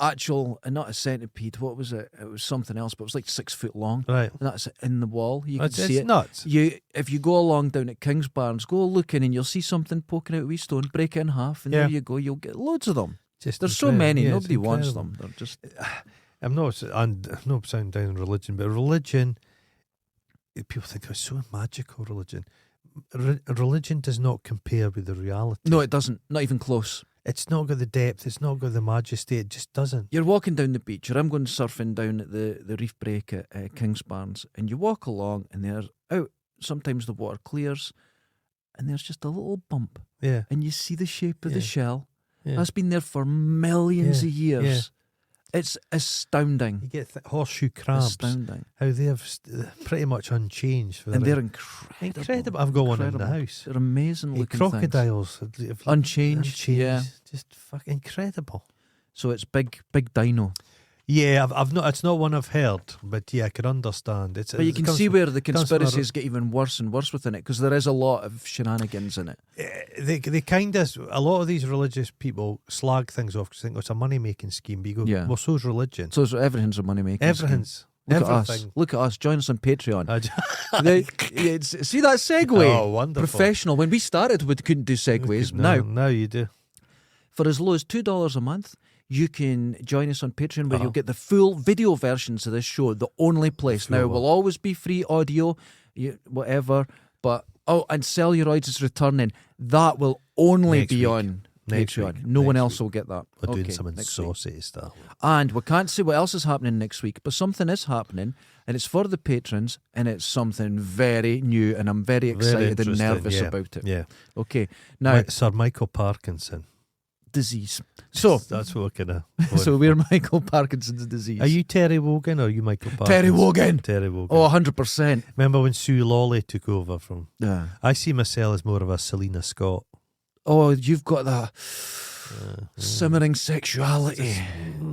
actual, not a centipede. What was it? It was something else, but it was like 6 foot long. Right, And that's in the wall. You can it's see it. nuts. If you go along down at Kingsbarns, go looking and you'll see something poking out of a wee stone, break it in half, and Yeah. there you go. You'll get loads of them. Just There's so incredible. many, Yeah, it's nobody wants incredible. them. They're just I'm not sounding down on religion, but religion, people think it's so magical. Religion does not compare with the reality. no, it doesn't. Not even close. It's not got the depth. It's not got the majesty. It just doesn't. You're walking down the beach, or I'm going surfing down at the reef break at Kingsbarns, and you walk along, and there's out. Sometimes the water clears, and there's just a little bump, Yeah, and you see the shape of the Yeah. shell. yeah. That's been there for millions Yeah, of years. yeah. It's astounding. You get horseshoe crabs. Astounding. How they have pretty much unchanged. For And their they're incredible. I've got one in the Incredible. house. They're amazing looking Crocodiles. things. Unchanged. Yeah. Just fucking incredible. So it's big dino. Yeah, I've not. It's not one I've heard, but yeah, I could understand. It's But you it can comes see from- where the comes from a- conspiracies get even worse and worse within it, because there is a lot of shenanigans in it. They kind of, a lot of these religious people slag things off because they think it's a money making scheme. But you go, Yeah. well, so's religion. So everything's a money making. Everything's Look at everything. us. Look at us. Join us on Patreon. I j- See that segue? Oh, wonderful. Professional. When we started, we couldn't do segues. Now you do. For as low as $2 a month, you can join us on Patreon, where Uh-huh. you'll get the full video versions of this show, the only place. Now, it will always be free audio, whatever, but, and Celluloids is returning. That will only Next be week. on Next Patreon. week. No one Next else week. will get that. We're doing Okay, something next week. saucy stuff. And we can't say what else is happening next week, but something is happening, and it's for the patrons, and it's something very new, and I'm very excited and interesting, nervous yeah. about it. Yeah. Okay, now, Sir Michael Parkinson. disease. So, That's what we're gonna. so we're Michael Parkinson's disease. Are you Terry Wogan or are you Michael Parkinson? Terry Wogan? Terry Wogan. Oh, 100%. Remember when Sue Lawley took over from? Yeah. I see myself as more of a Selena Scott. Oh, you've got that simmering sexuality.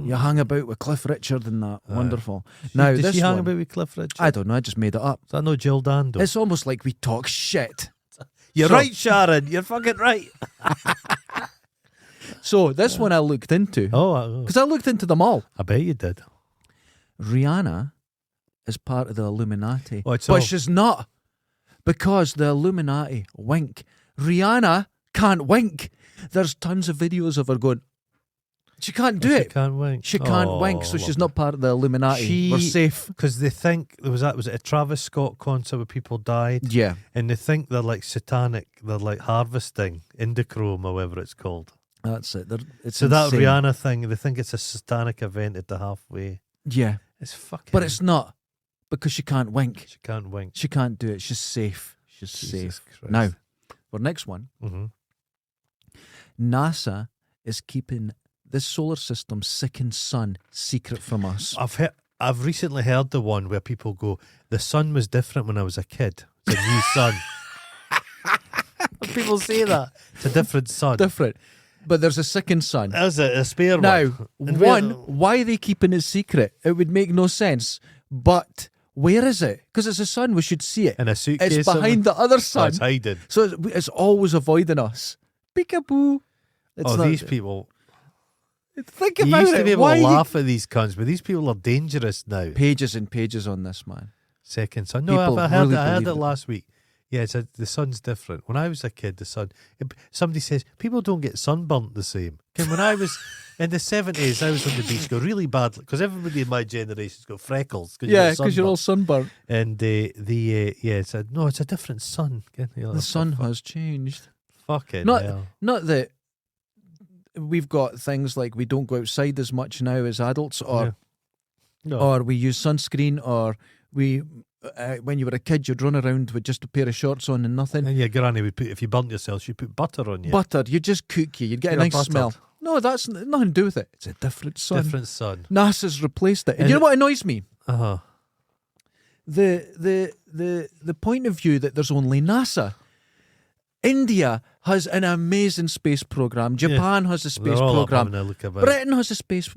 You hang about with Cliff Richard and that. Wonderful. Now, Did this she hang one, about with Cliff Richard? I don't know, I just made it up. Is that no Jill Dando? It's almost like we talk shit. You're So- right, Sharon. You're fucking right. So, this one I looked into, Oh, because I looked into them all. I bet you did. Rihanna is part of the Illuminati. Oh, it's but all- she's not, because the Illuminati wink. Rihanna can't wink. There's tons of videos of her going, she can't do She it. can't wink. She can't wink, so she's not part of the Illuminati. We're safe. Because they think was it a Travis Scott concert where people died, Yeah. and they think they're like satanic. They're like harvesting Indochrome or whatever it's called. That's it. It's So that insane. Rihanna thing, they think it's a satanic event at the halfway. Yeah. It's fucking. But it's not, because she can't wink. She can't wink. She can't do it. She's safe. She's Jesus safe. Christ. Now, for next one, hmm NASA is keeping this solar system sickened sun secret from us. I've recently heard the one where people go, the sun was different when I was a kid. It's a new sun. People say that. It's a different sun. Different. But there's a sickened sun. There's a spare Now, one. And one, where- why are they keeping it secret? It would make no sense. But where is it? Because it's a sun, we should see it. in a suitcase. It's behind the other Oh, sun. it's hiding. So it's always avoiding us. Peekaboo. It's not- These people. Think You about used to it. be able Why to are you- laugh at these cunts, but these people are dangerous now. Pages and pages on this, man. Second sun. No, People I heard really it. I heard believe it it. last week. Yeah, the sun's different. When I was a kid, the sun. Somebody says people don't get sunburnt the same. And when I was in the 70s, I was on the beach, go really badly because everybody in my generation's got freckles. Yeah, because you're all sunburnt. And yeah, said no, it's a different sun. The sun has changed. Fucking Not- hell. Not that we've got things like we don't go outside as much now as adults, or Yeah. No. or we use sunscreen, or we when you were a kid you'd run around with just a pair of shorts on and nothing. And your granny would put, if you burnt yourself, she'd put butter on you. Butter, you just cook you'd get a You're nice buttered. smell. No, that's nothing to do with it. It's a different sun. Different sun. NASA's replaced it. And And you know it- what annoys me? Uh huh. the point of view that there's only NASA. India has an amazing space program. Japan has a space They're all up program. having a look about. Britain has a space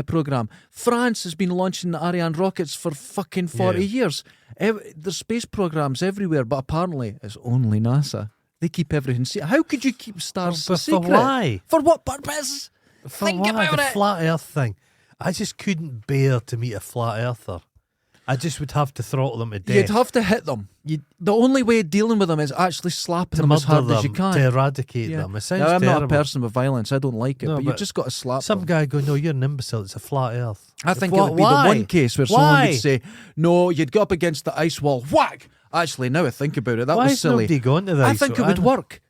program. France has been launching the Ariane rockets for fucking 40 years. There's space programs everywhere, but apparently it's only NASA. They keep everything secret. How could you keep stars But secret? for why? For what purpose? For Think why? about The it. flat Earth thing. I just couldn't bear to meet a flat earther. I just would have to throttle them to death. You'd have to hit them. The only way of dealing with them is actually slapping to them as murder hard them, as you can. to eradicate Yeah. them. It sounds Now, I'm terrible. not a person with violence. I don't like it, No, but you've but just got to slap Some them. guy go, no, you're an imbecile. It's a flat Earth. I think Why- it would be why? the one case where someone Why? would say, no, you'd go up against the ice wall, whack! Actually, now I think about it, that Why was has silly. nobody gone to that? I think it would work.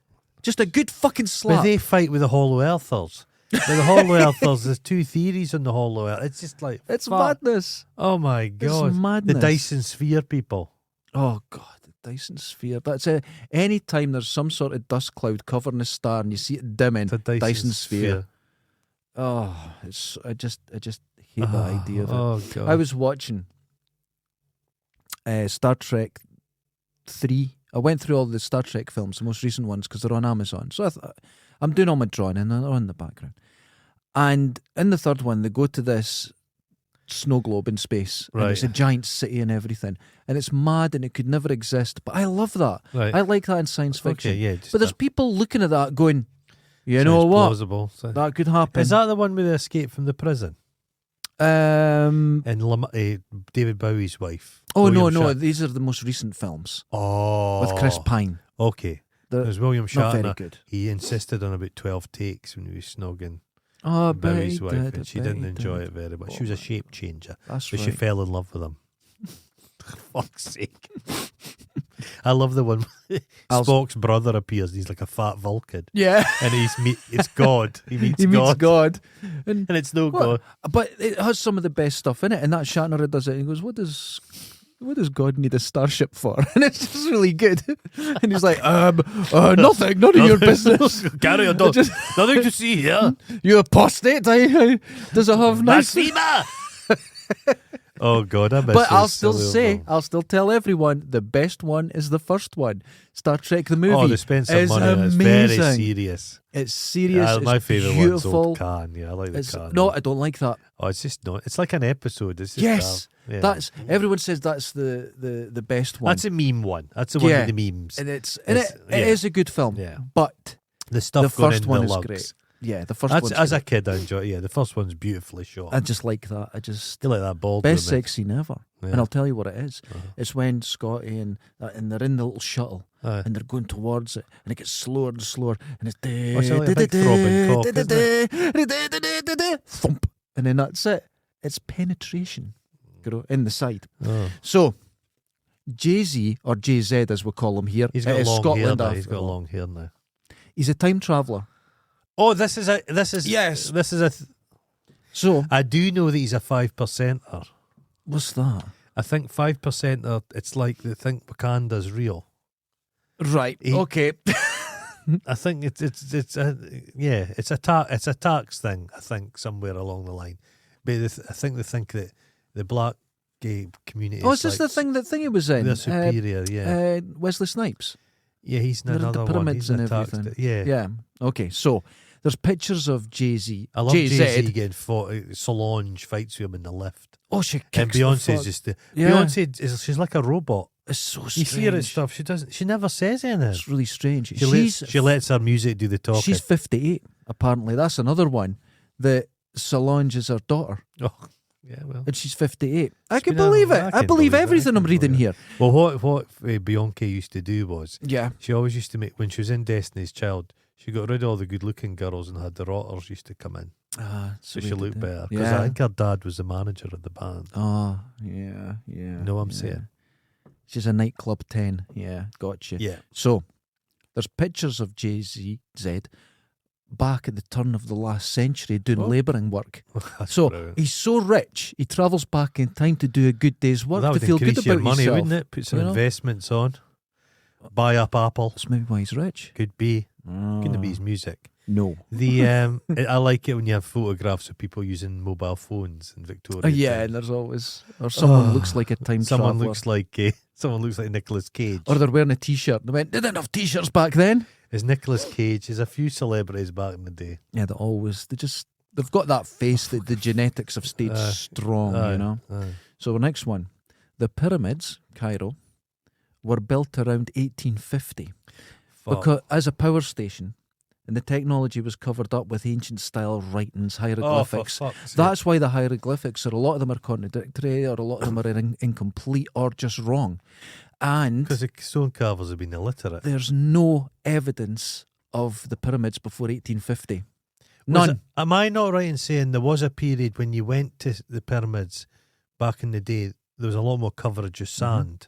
Just a good fucking But slap. they fight with the hollow earthers. With the hollow earthers, there's two theories on the hollow earth. It's just like It's fuck. madness. Oh my god! madness. The Dyson Sphere people. Oh, God, the Dyson Sphere. That's it. Any time there's some sort of dust cloud covering a star and you see it dimming, It's a Dyson, Sphere. Oh, I just hate the idea of it. Oh god! I was watching Star Trek 3. I went through all the Star Trek films, the most recent ones, because they're on Amazon. So I thought, I'm doing all my drawing and they're on in the background. And in the third one, they go to this snow globe in space. And it's a Right. giant city and everything. And it's mad and it could never exist. But I love that. Right. I like that in science fiction. Okay, yeah. Just But there's people looking at that going, you sounds know what? Plausible. So- That could happen. Is that the one with the escape from the prison? Um, And David Bowie's wife. oh, no, William no. Shat- These are the most recent films Oh. with Chris Pine. Okay. They're There's William not very Shatner. good. He insisted on about 12 takes when he was snogging Oh, Bowie's but wife, he did, and she I bet didn't he enjoy did. it very much. She was a shape changer, That's but right. she fell in love with him. For fuck's sake. I love the one Spock's brother appears and he's like a fat Vulcan. Yeah. And it's God. He meets He meets God. God. And, And it's no what? God. But it has some of the best stuff in it. And that Shatner does it. And he goes, what does God need a starship for? And it's just really good. And he's like, nothing. None of your business. Carry on. Just- Nothing to see here. You apostate. Does it have nice... Blasphema! Oh God, I miss But I'll those still silly say, films. I'll still tell everyone, the best one is the first one. Star Trek the movie. Oh, they spent some is money on it. It's amazing. very serious. It's serious. Yeah, my it's favourite one's beautiful. Old Khan. Yeah, I like the Khan. No, one. I don't like that. Oh, it's just not. It's like an episode. It's just Yes, yeah. that's everyone says that's the best one. That's a meme one. That's the one Yeah. with the memes. and it yeah. is a good film. Yeah. But The stuff the going first in one the is lugs. great. Yeah, the first That's, one's as a great. kid, I enjoy it. Yeah, the first one's beautifully shot. I just like that. I just You like that bald best woman. sex scene ever. Yeah. And I'll tell you what it is. Uh-huh. It's when Scotty and they're in the little shuttle. Aye. And they're going towards it, and it gets slower and slower, and it's What's it like a big throbbing cock, isn't thump, and then that's it. It's penetration, in the side. Oh. So, Jay-Z or JZ as we call him here, He's got it is long Scotland. hair now. He's after got all. long hair now. He's a time traveller. Oh, this is Yes. This is a. So, I do know that he's a 5%er. what's that? I think 5%er. It's like they think Wakanda's real. Right. He- Okay. I think it's a tax thing. I think somewhere along the line, but I think they think that the black gay community. Oh, is this the thing that Thingy was in? They're superior. Yeah, Wesley Snipes. yeah. He's in they're the another one. pyramids He's and a tax. everything. Yeah. Yeah. Okay. So there's pictures of Jay-Z. I love JZ. Jay-Z getting fought. Solange fights with him in the lift, Oh, she kicks and the Beyonce's fuck. just Yeah. she's like a robot. It's so You strange. see her at stuff. She doesn't. She never says anything. It's really strange. She lets her music do the talking. She's 58. Apparently, that's another one. That Solange is her daughter, Oh, yeah. Well, and she's 58. I It's can been a- believe it. I I can believe believe it. everything I I'm can reading believe here. well, what Beyonce used to do was Yeah. she always used to make when she was in Destiny's Child. She got rid of all the good-looking girls and had the rotters used to come in, so she looked better. Because Yeah. I think her dad was the manager of the band. Oh, yeah, yeah. Know what I'm yeah. saying? She's a nightclub 10. Yeah, gotcha. Yeah. So, there's pictures of Jay-Z back at the turn of the last century doing Oh. labouring work. That's So, brilliant. he's so rich, he travels back in time to do a good day's work That to would feel good increase about your money, himself. wouldn't it? Put some You know? investments on. Buy up Apple. That's maybe why he's rich. Could be. Couldn't be his music. No. I like it when you have photographs of people using mobile phones in Victoria. Yeah, and there's always or someone looks like a time someone traveller. Someone looks like Nicolas Cage. Or they're wearing a t-shirt. They went, they didn't have t-shirts back then. Is Nicolas Cage? There's a few celebrities back in the day. Yeah, they've got that face that the genetics have stayed strong, you know. So the next one, the pyramids, Cairo, were built around 1850 because as a power station, and the technology was covered up with ancient style writings, hieroglyphics. That's why the hieroglyphics a lot of them are contradictory, or a lot of them are incomplete or just wrong. And because the stone carvers have been illiterate. There's no evidence of the pyramids before 1850. None. Am I not right in saying there was a period when you went to the pyramids back in the day, there was a lot more coverage of sand?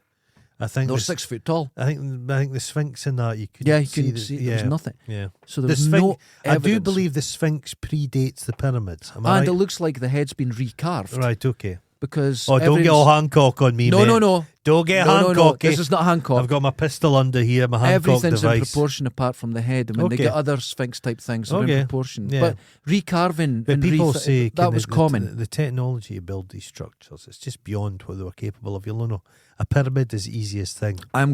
I think they're 6 foot tall. I think the Sphinx in that you could see there was nothing. Yeah. So there was no evidence. I do believe the Sphinx predates the pyramids. Am I and right? It looks like the head's been recarved. Right, okay. Because don't get all Hancock on me, mate. No. Don't get Hancock. No. This is not Hancock. I've got my pistol under here, my Hancock Everything's device. in proportion apart from the head. And when they get other Sphinx type things, they're in proportion. Yeah. But recarving but and people say that was common. The technology to build these structures, it's just beyond what they were capable of. You'll know. A pyramid is the easiest thing. A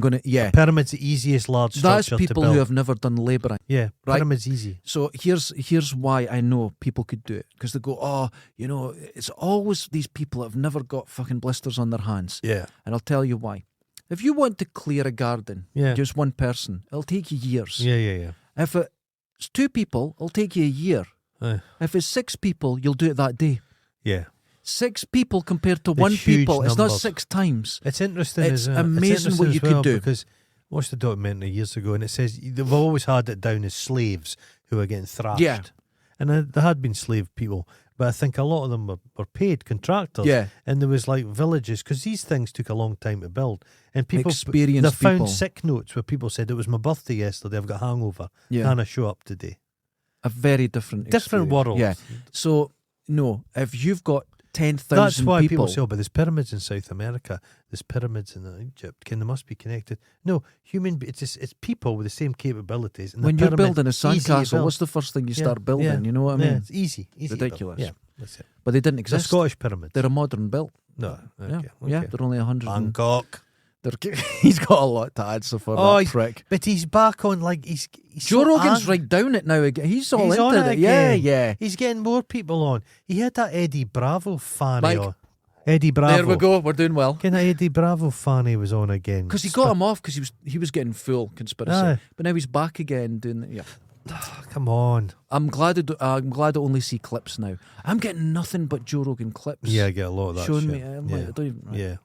pyramid's the easiest large structure to build. That's people who have never done labouring. Yeah, right? Pyramid's easy. So here's why I know people could do it. Because they go, it's always these people that have never got fucking blisters on their hands. Yeah. And I'll tell you why. If you want to clear a garden, just one person, it'll take you years. Yeah. If it's 2 people, it'll take you a year. If it's 6 people, you'll do it that day. Yeah. 6 people compared to 1 people. It's not 6 times. It's interesting. It's amazing what you could do. Because I watched the documentary years ago, and it says they've always had it down as slaves who are getting thrashed. Yeah. And there had been slave people, but I think a lot of them were paid contractors. Yeah. And there was like villages, because these things took a long time to build. And people experienced they found people. sick notes where people said, it was my birthday yesterday, I've got a hangover. Yeah. Can I show up today? A very different world. Yeah. So, no, if you've got 10,000 That's why people say, but there's pyramids in South America, there's pyramids in Egypt. They must be connected. No, it's people with the same capabilities. And when you're building a sandcastle, what's the first thing you start building? Yeah. You know what I mean? It's easy. Ridiculous. Yeah, that's it. But they didn't exist. The Scottish pyramids. They're a modern built. No. Okay. Yeah, they're only 100. Hancock. He's got a lot to answer for that prick. But he's back on, like, he's Joe Rogan's right down it now again. He's all into it. Yeah. He's getting more people on. He had that Eddie Bravo fanny on. Eddie Bravo. There we go. We're doing well. Kind of Eddie Bravo fanny was on again. Because he got him off because he was getting full conspiracy. But now he's back again doing Come on. I'm glad I only see clips now. I'm getting nothing but Joe Rogan clips. Yeah, I get a lot of that showing shit. Me. I'm like, I don't even, Yeah.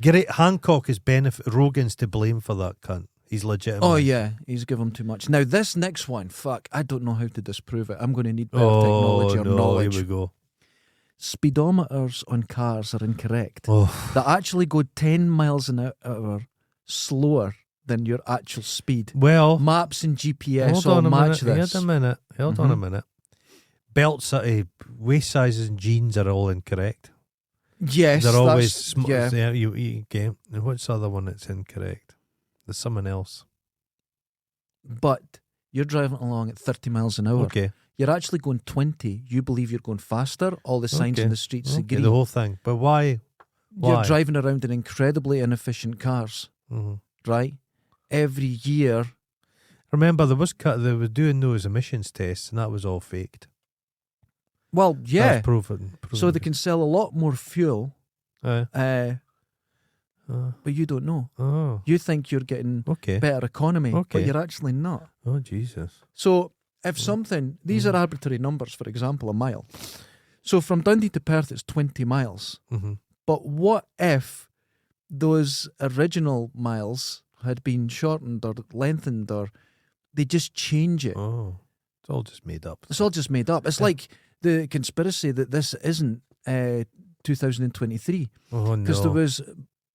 Great. Hancock is Rogan's to blame for that cunt. He's legitimate. Oh yeah, he's given him too much. Now this next one, I don't know how to disprove it. I'm going to need better technology or knowledge. Here we go. Speedometers on cars are incorrect. Oh. They actually go 10 miles an hour slower than your actual speed. Well, maps and GPS all match this. Hold on a minute. Belts, waist sizes and jeans are all incorrect. Yes, they're always small. Yeah. And what's the other one that's incorrect? There's someone else. But you're driving along at 30 miles an hour. Okay. You're actually going 20. You believe you're going faster. All the signs in the streets agree. The whole thing. But why? You're driving around in incredibly inefficient cars, right? Every year. Remember, they were doing those emissions tests, and that was all faked. Well, yeah. That's proven. So they can sell a lot more fuel, but you don't know. Oh. You think you're getting better economy, but you're actually not. Oh, Jesus. So if something, these are arbitrary numbers, for example, a mile. So from Dundee to Perth, it's 20 miles. Mm-hmm. But what if those original miles had been shortened or lengthened, or they just change it? Oh, it's all just made up. It's all just made up. It's like the conspiracy that this isn't 2023. Oh, no. Because there was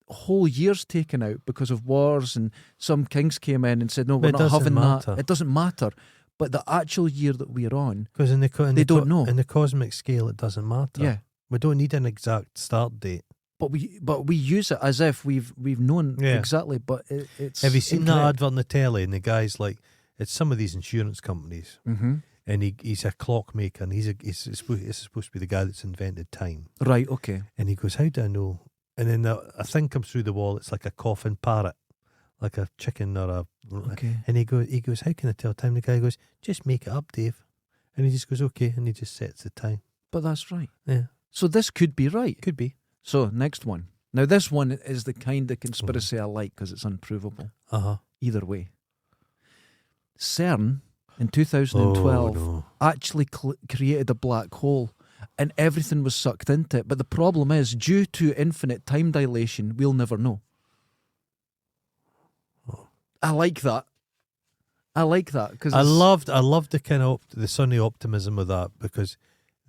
whole years taken out because of wars, and some kings came in and said, no, we're not having that. It doesn't matter. But the actual year that we're on, because they don't know. In the cosmic scale, it doesn't matter. Yeah. We don't need an exact start date. But we use it as if we've known exactly. But it's. Have you seen that advert on the telly? And the guy's like, It's some of these insurance companies, Mm-hmm. and he's a clockmaker, and he's supposed to be the guy that's invented time. Right, okay. And he goes, "How do I know?" And then a thing comes through the wall. It's like a coughing parrot, like a chicken or a. Okay. And he goes, "How can I tell time?" The guy goes, "Just make it up, Dave." And he just goes, "Okay," and he just sets the time. But that's right. Yeah, So this could be right. could be. So next one. Now this one is the kind of conspiracy I like because it's unprovable. Either way. CERN in 2012 Oh, no. actually created a black hole and everything was sucked into it. But the problem is, due to infinite time dilation, we'll never know. Oh. I like that. I like that because I loved the kind of the sunny optimism of that, because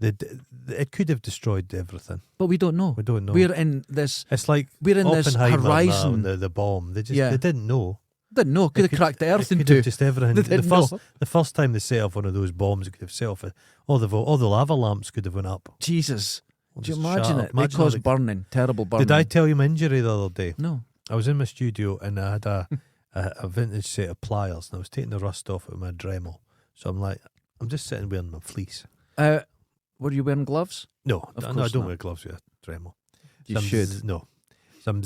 it could have destroyed everything. But we don't know. We don't know. We're in this. It's like We're in this Oppenheimer horizon. now, the bomb. They Yeah. didn't know. Didn't know. Could have cracked the earth in two. Just everything. They The didn't know. first time they set off one of those bombs, it could have set off all the lava lamps could have went up. Jesus. Do you Just imagine shattered. it? They Imagine all cause the- burning. Terrible burning. Did I tell you my injury the other day? No. I was in my studio and I had a vintage set of pliers, and I was taking the rust off with my Dremel. So I'm like, I'm just sitting wearing my fleece. Were you wearing gloves? No, Of I course don't not. wear gloves with a Dremel. You Some should. no. Some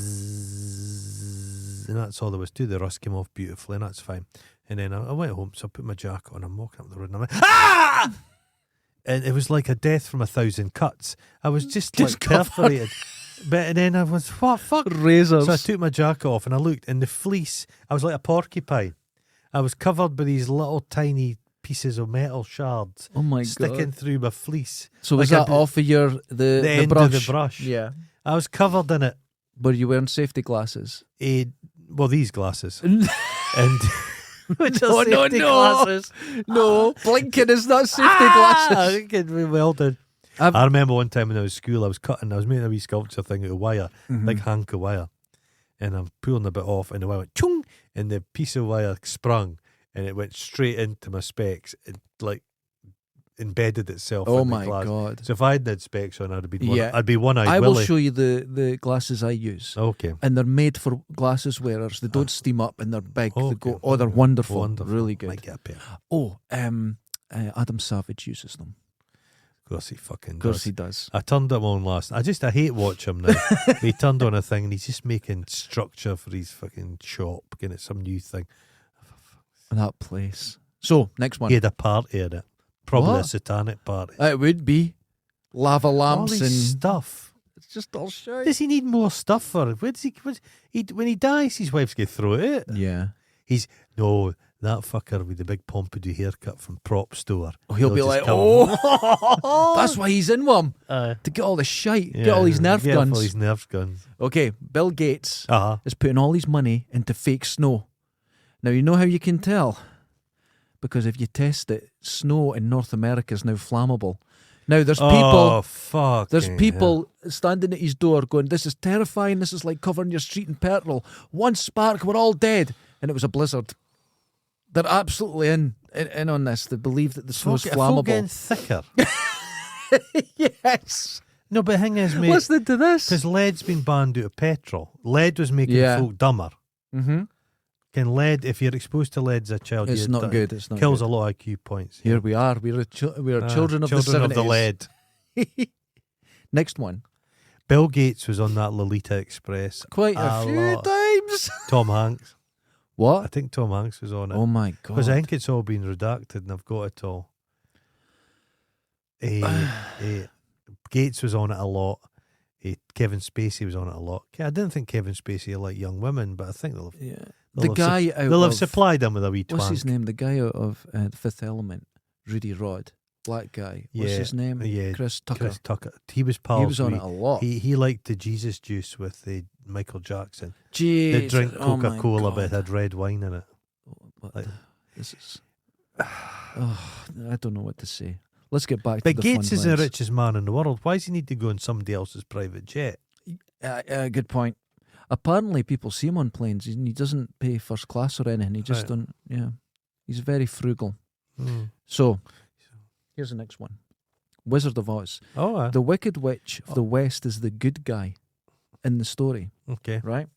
and that's all there was to. The rust came off beautifully, and that's fine. And then I went home, so I put my jacket on. I'm walking up the road, and I'm like, ah! And it was like a death from 1,000 cuts. I was just like covered. perforated. But then I was, what fuck? Razors. So I took my jacket off and I looked, and the fleece, I was like a porcupine. I was covered by these little tiny pieces of metal shards Oh my sticking god. through my fleece. So was like that a- off of your the end brush? of the brush. Yeah. I was covered in it. Were you wearing safety glasses? Well, these glasses. no, And which are no, safety no. glasses. no. Blinking is not safety I glasses. think it'd be well done. I remember one time when I was at school, I was making a wee sculpture thing out of wire, big hank of wire, and I'm pulling a bit off, and the wire went chung, and the piece of wire sprung, and it went straight into my specs. It like embedded itself. Oh in the my glass. god. So if I had specs on, I'd be one. Yeah. I'd be one-eyed I will Willie. show you the glasses I use. Okay. And they're made for glasses wearers. They don't steam up and they're big. They Okay. go, oh, they're wonderful. Wonderful. Really good. Might get a pair. Oh, Adam Savage uses them. Of course he fucking Of course does. he does. I turned him on last. I hate watch him now. He turned on a thing and he's just making structure for his fucking shop, getting it some new thing. That place. So, next one. He had a party in it, probably a What? satanic party. It would be lava All lamps this and stuff. it's just all shit. Does he need more stuff for it? When he dies, his wife's going to throw it out. Yeah. No, that fucker with the big pompadour haircut from Prop Store. Oh, he'll be just like, come- oh, that's why he's in one to get all the shite, get all these Nerf get all guns. these Nerf guns. Okay, Bill Gates Uh-huh. is putting all his money into fake snow. Now, you know how you can tell? Because if you test it, snow in North America is now flammable. Now, there's Oh, fuck. There's people standing at his door going, this is terrifying, this is like covering your street in petrol. One spark, we're all dead. And it was a blizzard. They're absolutely in on this. They believe that the snow's Folk getting flammable. thicker. Yes. No, but the thing is, mate, Listen to this. because lead's been banned out of petrol. Lead was making Yeah. folk dumber. Mm-hmm. Can lead, if you're exposed to lead as a child, It's not good. It's not kills good. a lot of IQ points. Here we are. We are children of the 70s. lead. Next one. Bill Gates was on that Lolita Express. Quite a few lot. times. Tom Hanks. I What? think Tom Hanks was on it. Oh my God. Because I think it's all been redacted and I've got it all. Gates was on it a lot. Kevin Spacey was on it a lot. I didn't think Kevin Spacey liked young women, but I think they'll Yeah. They'll The have guy out they'll have of... supplied him with a wee What's his twank. name? The guy out of The Fifth Element. Rudy Rod. Black guy. What's Yeah, his name? yeah, Chris Tucker. Chris Tucker. He was pals. He was on with- it a lot. He liked the Jesus juice with Michael Jackson. Jeez. They drink Oh my Coca-Cola, but it God. had red wine in it. What like- the- this is... Oh, I don't know what to say. Let's get back to But the Gates fun is the ones. richest man in the world. Why does he need to go on somebody else's private jet? Good point. Apparently, people see him on planes and he doesn't pay first class or anything. He just Right. don't... Yeah. He's very frugal. Hmm. So, here's the next one. Wizard of Oz. Oh, The Wicked Witch of the West is the good guy in the story, okay. right?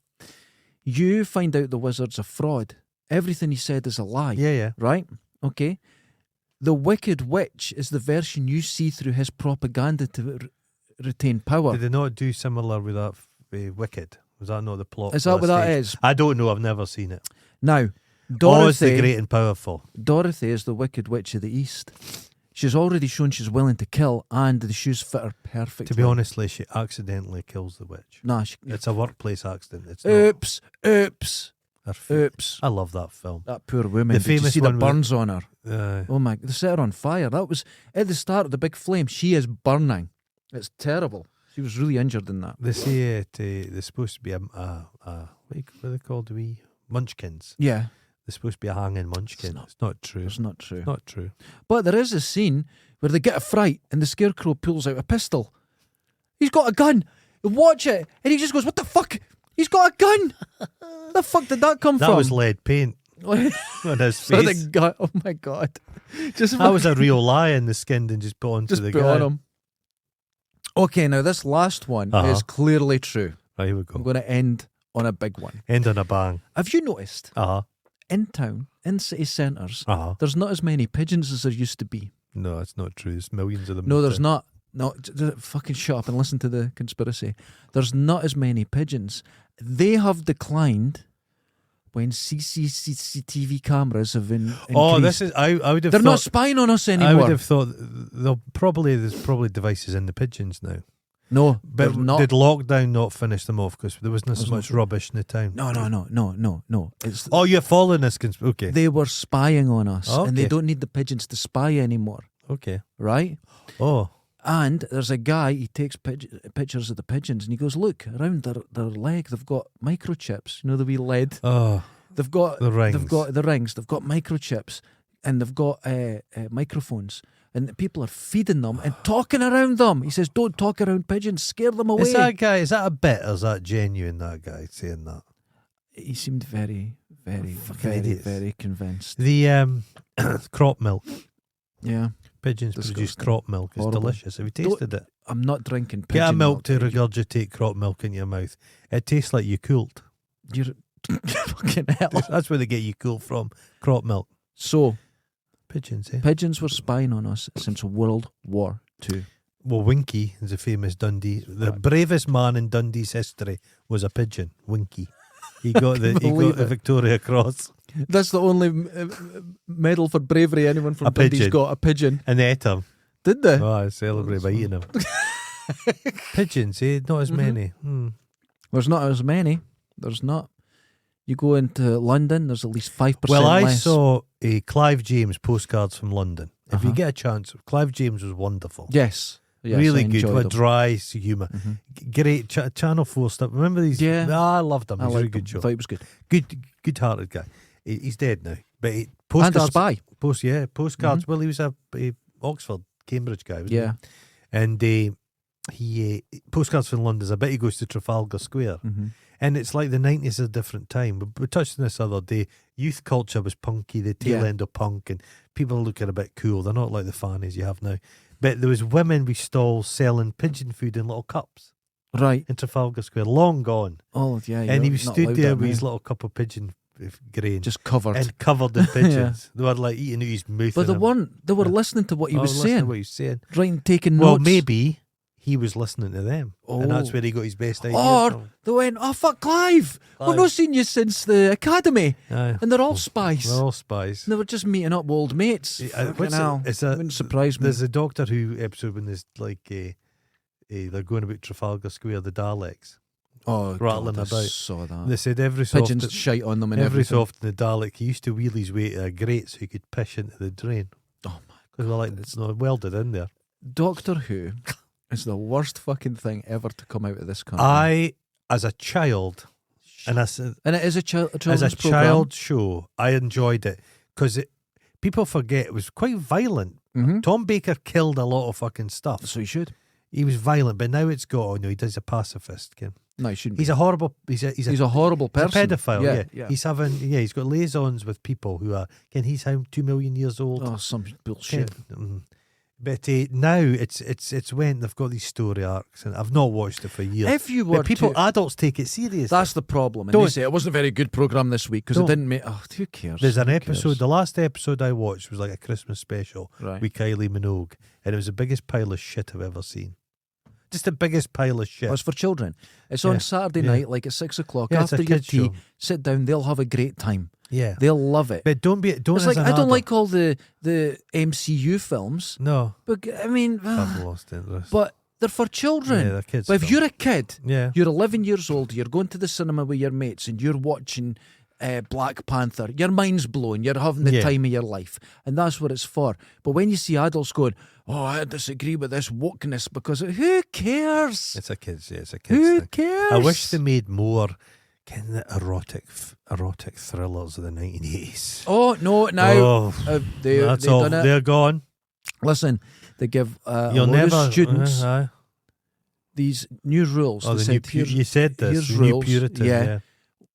You find out the wizard's a fraud everything he said is a lie. Yeah. Right? Okay. The Wicked Witch is the version you see through his propaganda to retain power. Did they not do similar with that Wicked? Was that not the plot? Is for that what that stage? is? I don't know. I've never seen it. Now, Oh, it's the Dorothy, Great and Powerful. Dorothy is the Wicked Witch of the East. She's already shown she's willing to kill, and the shoes fit her perfectly. To be honestly, she accidentally kills the witch. Nah, It's a workplace accident. It's not oops. her fault. Oops. I love that film. That poor woman. The Did you famous see the one with- burns on her? Uh, Oh my! They set her on fire. That was at the start of the big flame. She is burning. It's terrible. She was really injured in that. they say there's supposed to be what are they called? We Munchkins. Yeah, There's supposed to be a hanging Munchkin. It's not true. it's not true. Not true. But there is a scene where they get a fright and the Scarecrow pulls out a pistol. He's got a gun. Watch it, and he just goes, "What the fuck? He's got a gun. The fuck did that come That from?" was lead paint on his So the face. guy, oh my god! Just That was a real lion. The skinned and just put onto just the put guy. on him. Okay, now this last one Uh-huh. is clearly true. Right, here we I'm go. going to end on a big one. End on a bang. Have you noticed Uh huh. in town, in city centres, Uh huh. there's not as many pigeons as there used to be? No, it's not true. There's millions of them. No, in there's town. not. No, fucking shut up and listen to the conspiracy. There's not as many pigeons. They have declined when CCTV cameras have been increased. Oh, this is. I would have. They're thought, not spying on us anymore. I would have thought there's probably devices in the pigeons now. No, But they're not. did lockdown not finish them off because there wasn't so There's much no- rubbish in the town? No. It's Oh, you're following this. Okay. they were spying on us, and they Okay. don't need the pigeons to spy anymore, Okay. right? Oh. And there's a guy, he takes pictures of the pigeons and he goes, look, around their leg, they've got microchips. You know, the wee lead. Oh. They've got The rings. They've got the rings. They've got microchips, and they've got microphones. And the people are feeding them and talking around them. He says, don't talk around pigeons, scare them away. Is that a bit or is that genuine, that guy saying that? He seemed very, very, Fucking very, idiots. very convinced. The crop milk. Yeah. Pigeons produce Disgusting. crop milk. It's Horrible. delicious. Have you tasted it? I'm not drinking pigeon Get a milk to milk. regurgitate crop milk in your mouth. It tastes like Yakult. You're fucking hell. That's where they get Yakult from. Crop milk. So, Pigeons, eh? pigeons were spying on us since World War II. Well, Winky is a famous Dundee. The bravest man in Dundee's history was a pigeon. Winky. He got believe the it. Victoria Cross That's the only medal for bravery anyone from A Dundee's pigeon. got, a pigeon. and they ate him. Did they? Oh, I celebrate by eating them. Pigeons, eh? Not as Mhm. many. There's not as many. There's not. You go into London, there's at least 5% Well, I less. saw a Clive James postcards from London. If you Uh-huh. get a chance, Clive James was wonderful. Yes. Yes, really I good. enjoyed With them. dry humour. Mhm. Great. Channel 4 stuff. Remember these? Yeah. I loved him. I He's a really liked good them. show. Thought it was good. Good-hearted guy. He's dead now. But And a postcards. spy. Postcards. Well, he was a Oxford, Cambridge guy, wasn't Yeah. he? And he postcards from London is a bit. He goes to Trafalgar Square, Mm-hmm. and it's like the 90s is a different time. We touched on this the other day. Youth culture was punky, the tail Yeah. end of punk, and people are looking a bit cool. They're not like the fannies you have now. But there was women with stalls selling pigeon food in little cups Right. in Trafalgar Square, long gone. Oh, yeah. And he you're was not stood allowed there that with his now. little cup of pigeon grain, Just covered. and covered in pigeons. They were like eating out his mouth. But they and weren't. They were Yeah. listening to what he was listening to saying. what he was saying. Right, and taking Well, notes. maybe he was listening to them, and that's Oh. where he got his best ideas. Or from. they went, oh, fuck, Clive. We've Clive. not seen you since the academy. Aye. And they're all spies. They're all spies. They were just meeting up with old mates. Yeah, Fucking hell. Wouldn't surprise me. There's a Doctor Who episode when there's like they're going about Trafalgar Square, the Daleks. Oh, rattling God, I about. saw that. They said every so Pigeons often, shite on them and every so everything. often the Dalek he used to wheel his way to a grate so he could piss into the drain. Oh, my Because they're like It's- no, welded in there. Doctor Who is the worst fucking thing ever to come out of this country. I, as a child, and as a And it is a children's program. child show, I enjoyed it because people forget it was quite violent. Mm-hmm. Tom Baker killed a lot of fucking stuff. So you should. He was violent, but now it's got. Oh no, he does a pacifist. Kim. No, you shouldn't. He's a horrible. He's a horrible he's a person. pedophile. Yeah. He's having. Yeah, he's got liaisons with people who are. He's how 2 million years old. Oh, some bullshit. Ken, But now it's when they've got these story arcs, and I've not watched it for years. If you were But people, to, adults take it seriously. that's the problem. And Don't- they say it wasn't a very good program this week because it Don't- didn't make. Oh, who cares? There's an Who episode. cares? The last episode I watched was like a Christmas special Right. with Kylie Minogue, and it was the biggest pile of shit I've ever seen. Just the biggest pile of shit. It's for children. It's on Yeah. Saturday Yeah. night, like at 6 o'clock. Yeah, it's a after your kids' tea, show. sit down. They'll have a great time. Yeah, They'll love it. but don't It's as like an I don't adult. like all the MCU films, No, but I mean, I've lost interest. but they're for children. yeah, they're kids. But if film. you're a kid, yeah, you're 11 years old, you're going to the cinema with your mates, and you're watching Black Panther, your mind's blown, you're having the Yeah. time of your life, and that's what it's for. But when you see adults going, "Oh, I disagree with this wokeness," because who cares? it's a kids. Yeah, it's a kids Who thing. cares? I wish they made more kind of erotic thrillers of the 1980s. Oh no! Now Oh, they've that's all. done it. They're gone. Listen, they give a You'll lot never. of students aye. these new rules. Oh, They the new said, "Here's you said this. here's The new rules, Puritan. yeah. Yeah.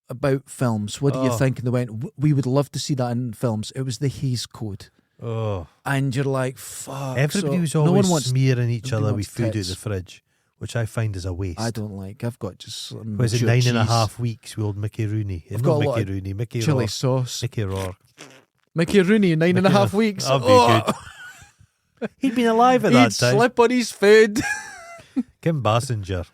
about films. What do you Oh. think?" And they went, "We would love to see that in films." It was the Hays Code. Oh. And you're like, fuck. Everybody so was no always one wants. smearing each nobody other wants with food tits. out the fridge, which I find is a waste. I don't like. I've got just some Was it mature 9.5 cheese, weeks with old Mickey Rooney? I've Not got a lot Mickey of Rooney, Mickey chili Rourke. sauce. Mickey Rourke. Mickey Rooney, 9.5 weeks. That'd be Oh, He'd been alive at he'd that time. slip on his food. Kim Basinger.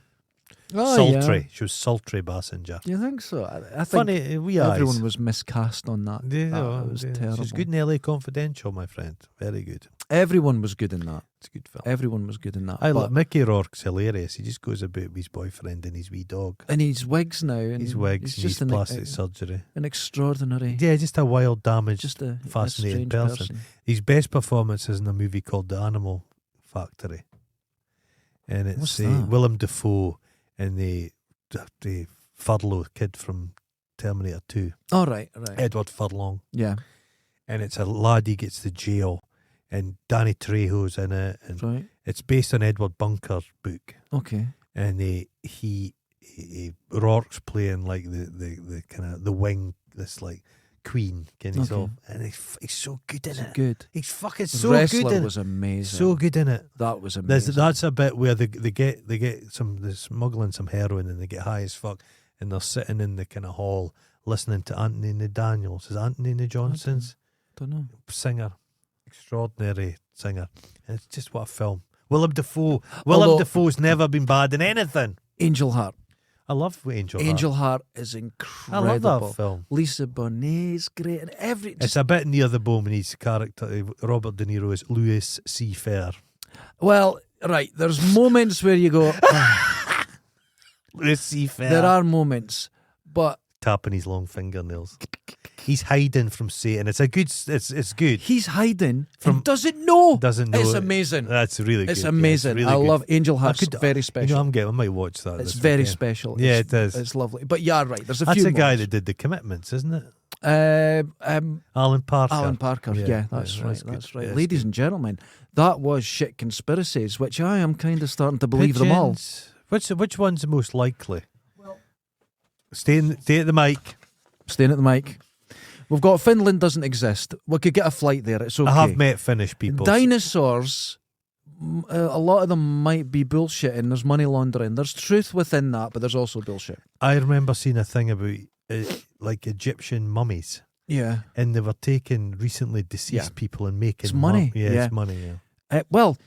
Oh, sultry. yeah. She was sultry Basinger. You think so? I think Funny, we eyes. everyone was miscast on that. Yeah, That was yeah. terrible. She's good in LA Confidential, my friend. Very good. Everyone was good in that. It's a good film. Everyone was good in that. I But- like Mickey Rourke's hilarious. He just goes about with his boyfriend and his wee dog. and he's wigs now. And His wigs he's and his just plastic surgery. an extraordinary, Yeah, just a wild, damaged, just a fascinating strange person. His best performance is in a movie called The Animal Factory. And it's What's that? Willem Dafoe and the Furlough kid from Terminator 2, All right, right. Edward Furlong. Yeah, And it's a lad, he gets to jail, and Danny Trejo's in it. And right. it's based on Edward Bunker's book. Okay. And he Rourke's playing like the kind of the wing, this like queen, kind of Okay. stuff. And he's so good in It's it. good. He's fucking The so Wrestler good in was it. amazing. So good in it. That was amazing. That's a bit where they get they're smuggling some heroin and they get high as fuck and they're sitting in the kind of hall listening to Anthony and the Daniels. Is it Anthony and the Johnsons? Don't know. Singer, extraordinary singer. And it's just what a film. Willem Dafoe. Although- Willem Dafoe's never been bad in anything. Angel Heart. I love Angel. Angel Heart is I incredible. love that film. Lisa Bonet's great, and It's a bit near the bone when his character Robert De Niro is Louis C. Fair. well, right. There's moments where you go. Louis C. Fair. There are moments, but Tapping his long fingernails. He's hiding from Satan. It's a good. It's good. he's hiding From- and doesn't know. Doesn't know. It's it. amazing. That's really good. It's yeah, amazing. really I good. love Angel Heart. could- Very You special. know, I might watch that. It's this very weekend. special. Yeah, It's, it is. It's lovely. But yeah, right. There's a That's few. the guy moments. that did The Commitments, isn't it? Alan Alan Parker. Parker. Yeah, that's right. good. That's right. Yeah, it's Ladies good. and gentlemen, that was Shit Conspiracies, which I am kind of starting to believe them all. Pigeons. Which one's the most likely? Stay at the mic. Staying at the mic. We've got Finland doesn't exist. We could get a flight there. It's okay. I have met Finnish people. Dinosaurs, a lot of them might be bullshit and there's money laundering. There's truth within that, but there's also bullshit. I remember seeing a thing about like Egyptian mummies, Yeah. and they were taking recently deceased Yeah. people and making It's money, Yeah, yeah. it's money. Yeah. Well,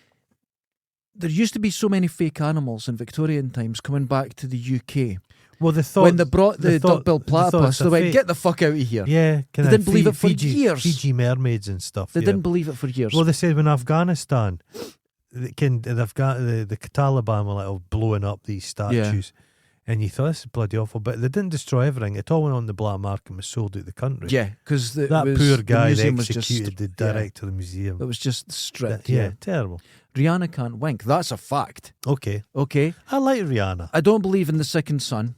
there used to be so many fake animals in Victorian times coming back to the UK. Well, they thought When they brought the duck-billed they thought platypus, it's a they went, fake. get the fuck out of here. Yeah, They didn't believe it for years. Fiji mermaids and stuff. They yeah. didn't believe it for years. Well, they said when Afghanistan, the Taliban were like blowing up these statues, and you thought this is bloody awful, but they didn't destroy everything. It all went on the black market and was sold out the country. yeah, because that poor guy that museum was executed just, the director of the museum. It was just stripped. Yeah, Yeah. terrible. Rihanna can't wink. That's a fact. Okay, Okay. I like Rihanna. I don't believe in the second son.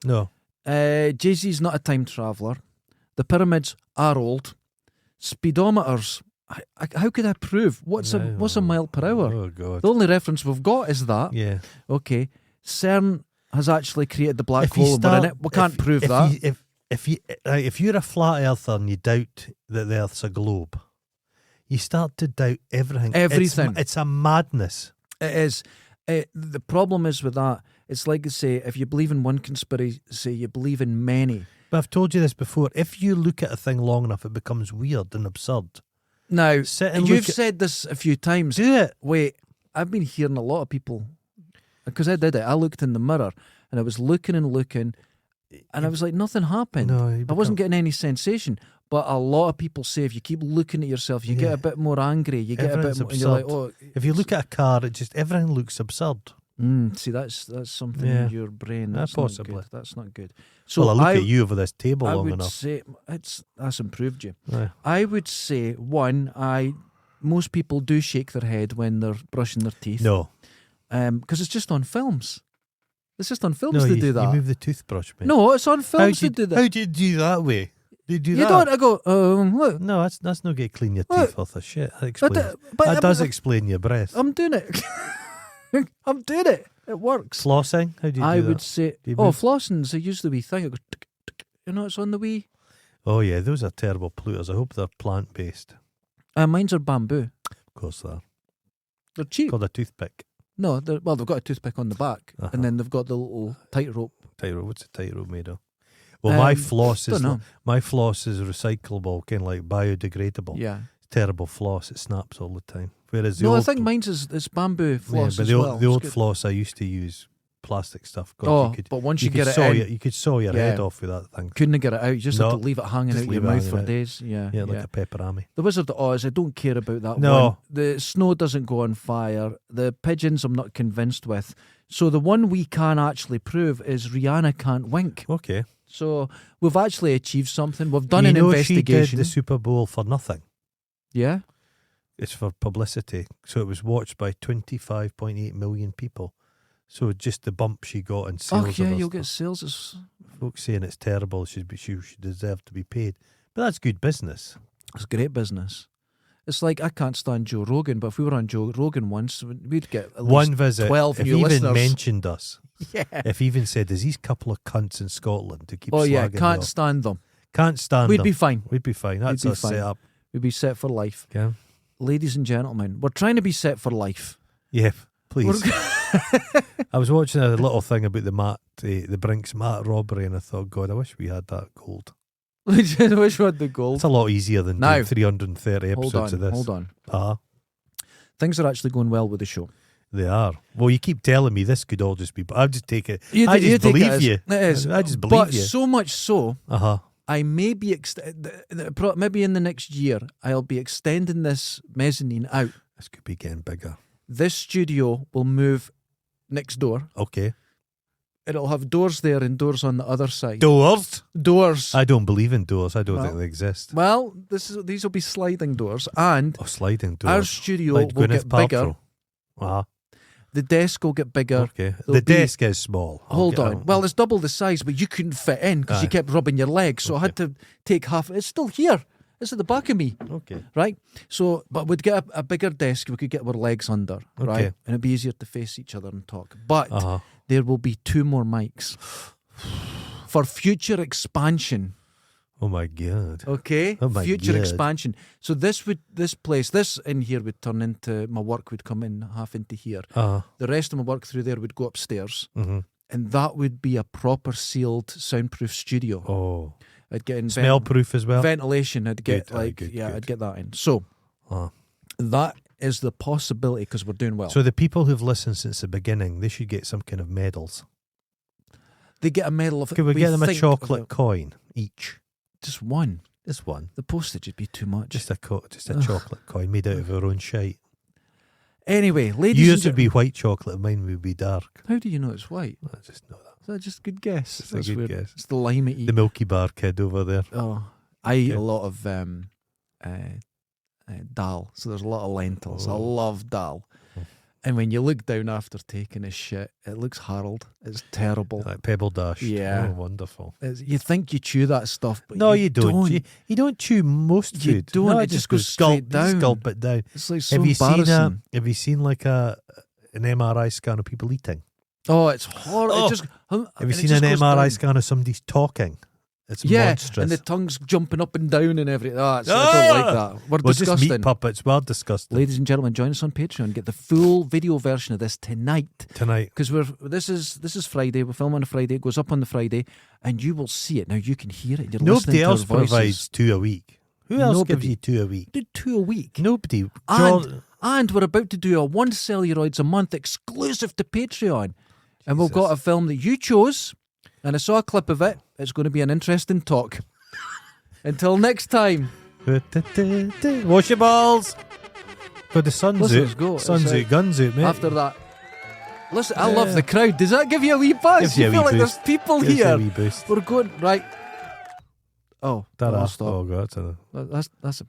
No, Jay-Z's not a time traveller. The pyramids are old. Speedometers. How could I prove? What's a mile per hour? Oh God. The only reference we've got is that. Yeah. Okay. CERN has actually created the black If you hole and we're in start- it. We can't if- prove if that. you- if you're a flat earther and you doubt that the Earth's a globe, you start to doubt everything. Everything. It's a madness. It is. The problem is with that, it's like, say, if you believe in one conspiracy, you believe in many. But I've told you this before. If you look at a thing long enough, it becomes weird and absurd. Now, Sit and you've look at- said this a few times. Do it. Wait, I've been hearing a lot of people, because I did it. I looked in the mirror and I was looking and looking, and I was like, nothing happened. No, you I wasn't become- getting any sensation. But a lot of people say if you keep looking at yourself, you get Yeah. a bit more angry. You get Everything's a bit more, and you're like, absurd. oh. If you look at a car, everything looks absurd. See, that's something Yeah. in your brain. Yeah, That's possibly. not good. That's not good. So Well, I look at you over this table I long would enough. say that's improved you. Aye. I would say one. Most people do shake their head when they're brushing their teeth. No. because it's just on films. It's just on films No, to you, do that. you move the toothbrush, mate. No, it's on how films do you to do that. How do you do that way? Do you do You that? don't. I go. Look. No, that's not going to clean your What? teeth worth of shit. That But, explains. but That does explain your breath. I'm doing it. I'm doing it. It works. Flossing? How do you do I that? would say. Do you Oh, move- flossing's a use the wee thing. It goes. Tick, tick, you know, it's on the wee. Oh yeah, those are terrible polluters. I hope they're plant based. Mine's are bamboo. Of course they are. They're cheap. Called a toothpick. No, they've got a toothpick on the back, Uh-huh. and then they've got the little tightrope. Tightrope. What's a tightrope made of? Well, my floss is Don't know. my floss is recyclable, kind of like biodegradable. Yeah. Terrible floss. It snaps all the time. Whereas the No, old I think mine's is bamboo floss but as the well. old, the It's old good. floss I used to use plastic stuff. God, Oh, you could, but once you you could get it saw in, you could saw your Yeah. head off with that thing. couldn't get it out. You just No, have to leave it hanging just out your leave it mouth hanging for out. days. Yeah, Yeah, like a pepperami. The Wizard of Oz, I don't care about that No. one. The snow doesn't go on fire. The pigeons I'm not convinced with. So the one we can actually prove is Rihanna can't wink. Okay. So we've actually achieved something. We've done you an know investigation. She did the Super Bowl for nothing. Yeah? It's for publicity. So it was watched by 25.8 million people. So just the bump she got in sales. Oh, of yeah, her you'll stuff. get sales. It's Folks saying it's terrible. She deserve to be paid. But that's good business. great business. It's like, I can't stand Joe Rogan, but if we were on Joe Rogan once, we'd get at least One visit. 12 if new he even listeners. mentioned us, Yeah. if he even said, "There's these couple of cunts in Scotland to keep Oh, yeah, slagging me can't off." stand them. Can't stand We'd them. be fine. We'd be fine. That's be us fine. set up. We'd be set for life. Okay. Ladies and gentlemen, we're trying to be set for life. Yeah, please. We're- I was watching a little thing about the Brinks Matt robbery, and I thought, God, I wish we had that gold. Which one the gold? It's a lot easier than Now, doing 330 Hold episodes on, of this. hold on. Ah, Things are actually going well with the show. they are. Well, you keep telling me this could all just be. I'll just take it. You I th- you just take believe it as- you. It is. I just believe but you. so much so, Uh huh. I may be maybe in the next year, I'll be extending this mezzanine out. This could be getting bigger. This studio will move next door. Okay. It'll have doors there and doors on the other side. Doors? Doors. I don't believe in doors. I don't Well, think they exist. Well, these will be sliding doors, and Oh, sliding doors. our studio like will Gwyneth get bigger. Paltrow. Uh-huh. The desk will get bigger. Okay. There'll The be- desk is small. Hold on. Well, it's double the size, but you couldn't fit in because you Aye. kept rubbing your legs. So I had to take half. It's still here. It's at the back of me, okay. right? So, but we'd get a bigger desk. We could get our legs under, right? Okay. And it'd be easier to face each other and talk. But Uh-huh. there will be 2 more mics for future expansion. Oh my God. Okay, Oh my future God. expansion. So this in here would turn into my work would come in half into here. Uh-huh. The rest of my work through there would go upstairs. Mm-hmm. And that would be a proper sealed soundproof studio. Oh. I'd get in Smell proof as well? ventilation. I'd get Good, aye, good, I'd good. get that in. So Uh-huh. that is the possibility because we're doing well. So the people who've listened since the beginning, they should get some kind of medals. they get a medal of. Could we get them a think chocolate of coin each? just one. Just one. The postage would be too much. Just a Ugh. chocolate coin made out of our own shite. Anyway, ladies Yours and would be white chocolate, mine would be dark. How do you know it's white? I just know that. Is that just a good guess? It's a That's good weird. guess. It's the lime at The Milky Bar kid over there. Oh, I eat Okay. a lot of dal, so there's a lot of lentils. I Oh. love dal. And when you look down after taking a shit, it looks Harold. It's terrible. Like Pebble Dash. Yeah. Oh, wonderful. You think you chew that stuff, but No, you don't. You don't chew most You food. don't. No, It just goes straight gulp, down. Gulp it down. It's like so Have you embarrassing. seen like an MRI scan of people eating? Oh, it's horrible. Oh. It just, Have you seen an MRI scan of somebody's talking? It's Yeah, monstrous. and the tongue's jumping up and down and everything. I don't like that. We're Well, just disgusting. meat puppets. We're disgusting. Ladies and gentlemen, join us on Patreon. Get the full video version of this tonight. Tonight. Because this is Friday. We're filming on a Friday. It goes up on the Friday, and you will see it. Now you can hear it. You're Nobody listening to else our voices. provides 2 a week. Who else gives Nobody. you 2 a week? Do 2 a week. Nobody. And we're about to do a 1 celluloids a month exclusive to Patreon. And we've got a film that you chose, and I saw a clip of it. It's going to be an interesting talk. Until next time. Wash your balls. But the sun's Listen, out. let's go. Sun's It's out. Guns out, mate. After that. Listen, I love the crowd. Does that give you a wee buzz? Gives you a feel wee like boost. there's people Gives you a here. wee boost. We're going right. Oh, Ta-ra. I'll stop. Oh, God. That's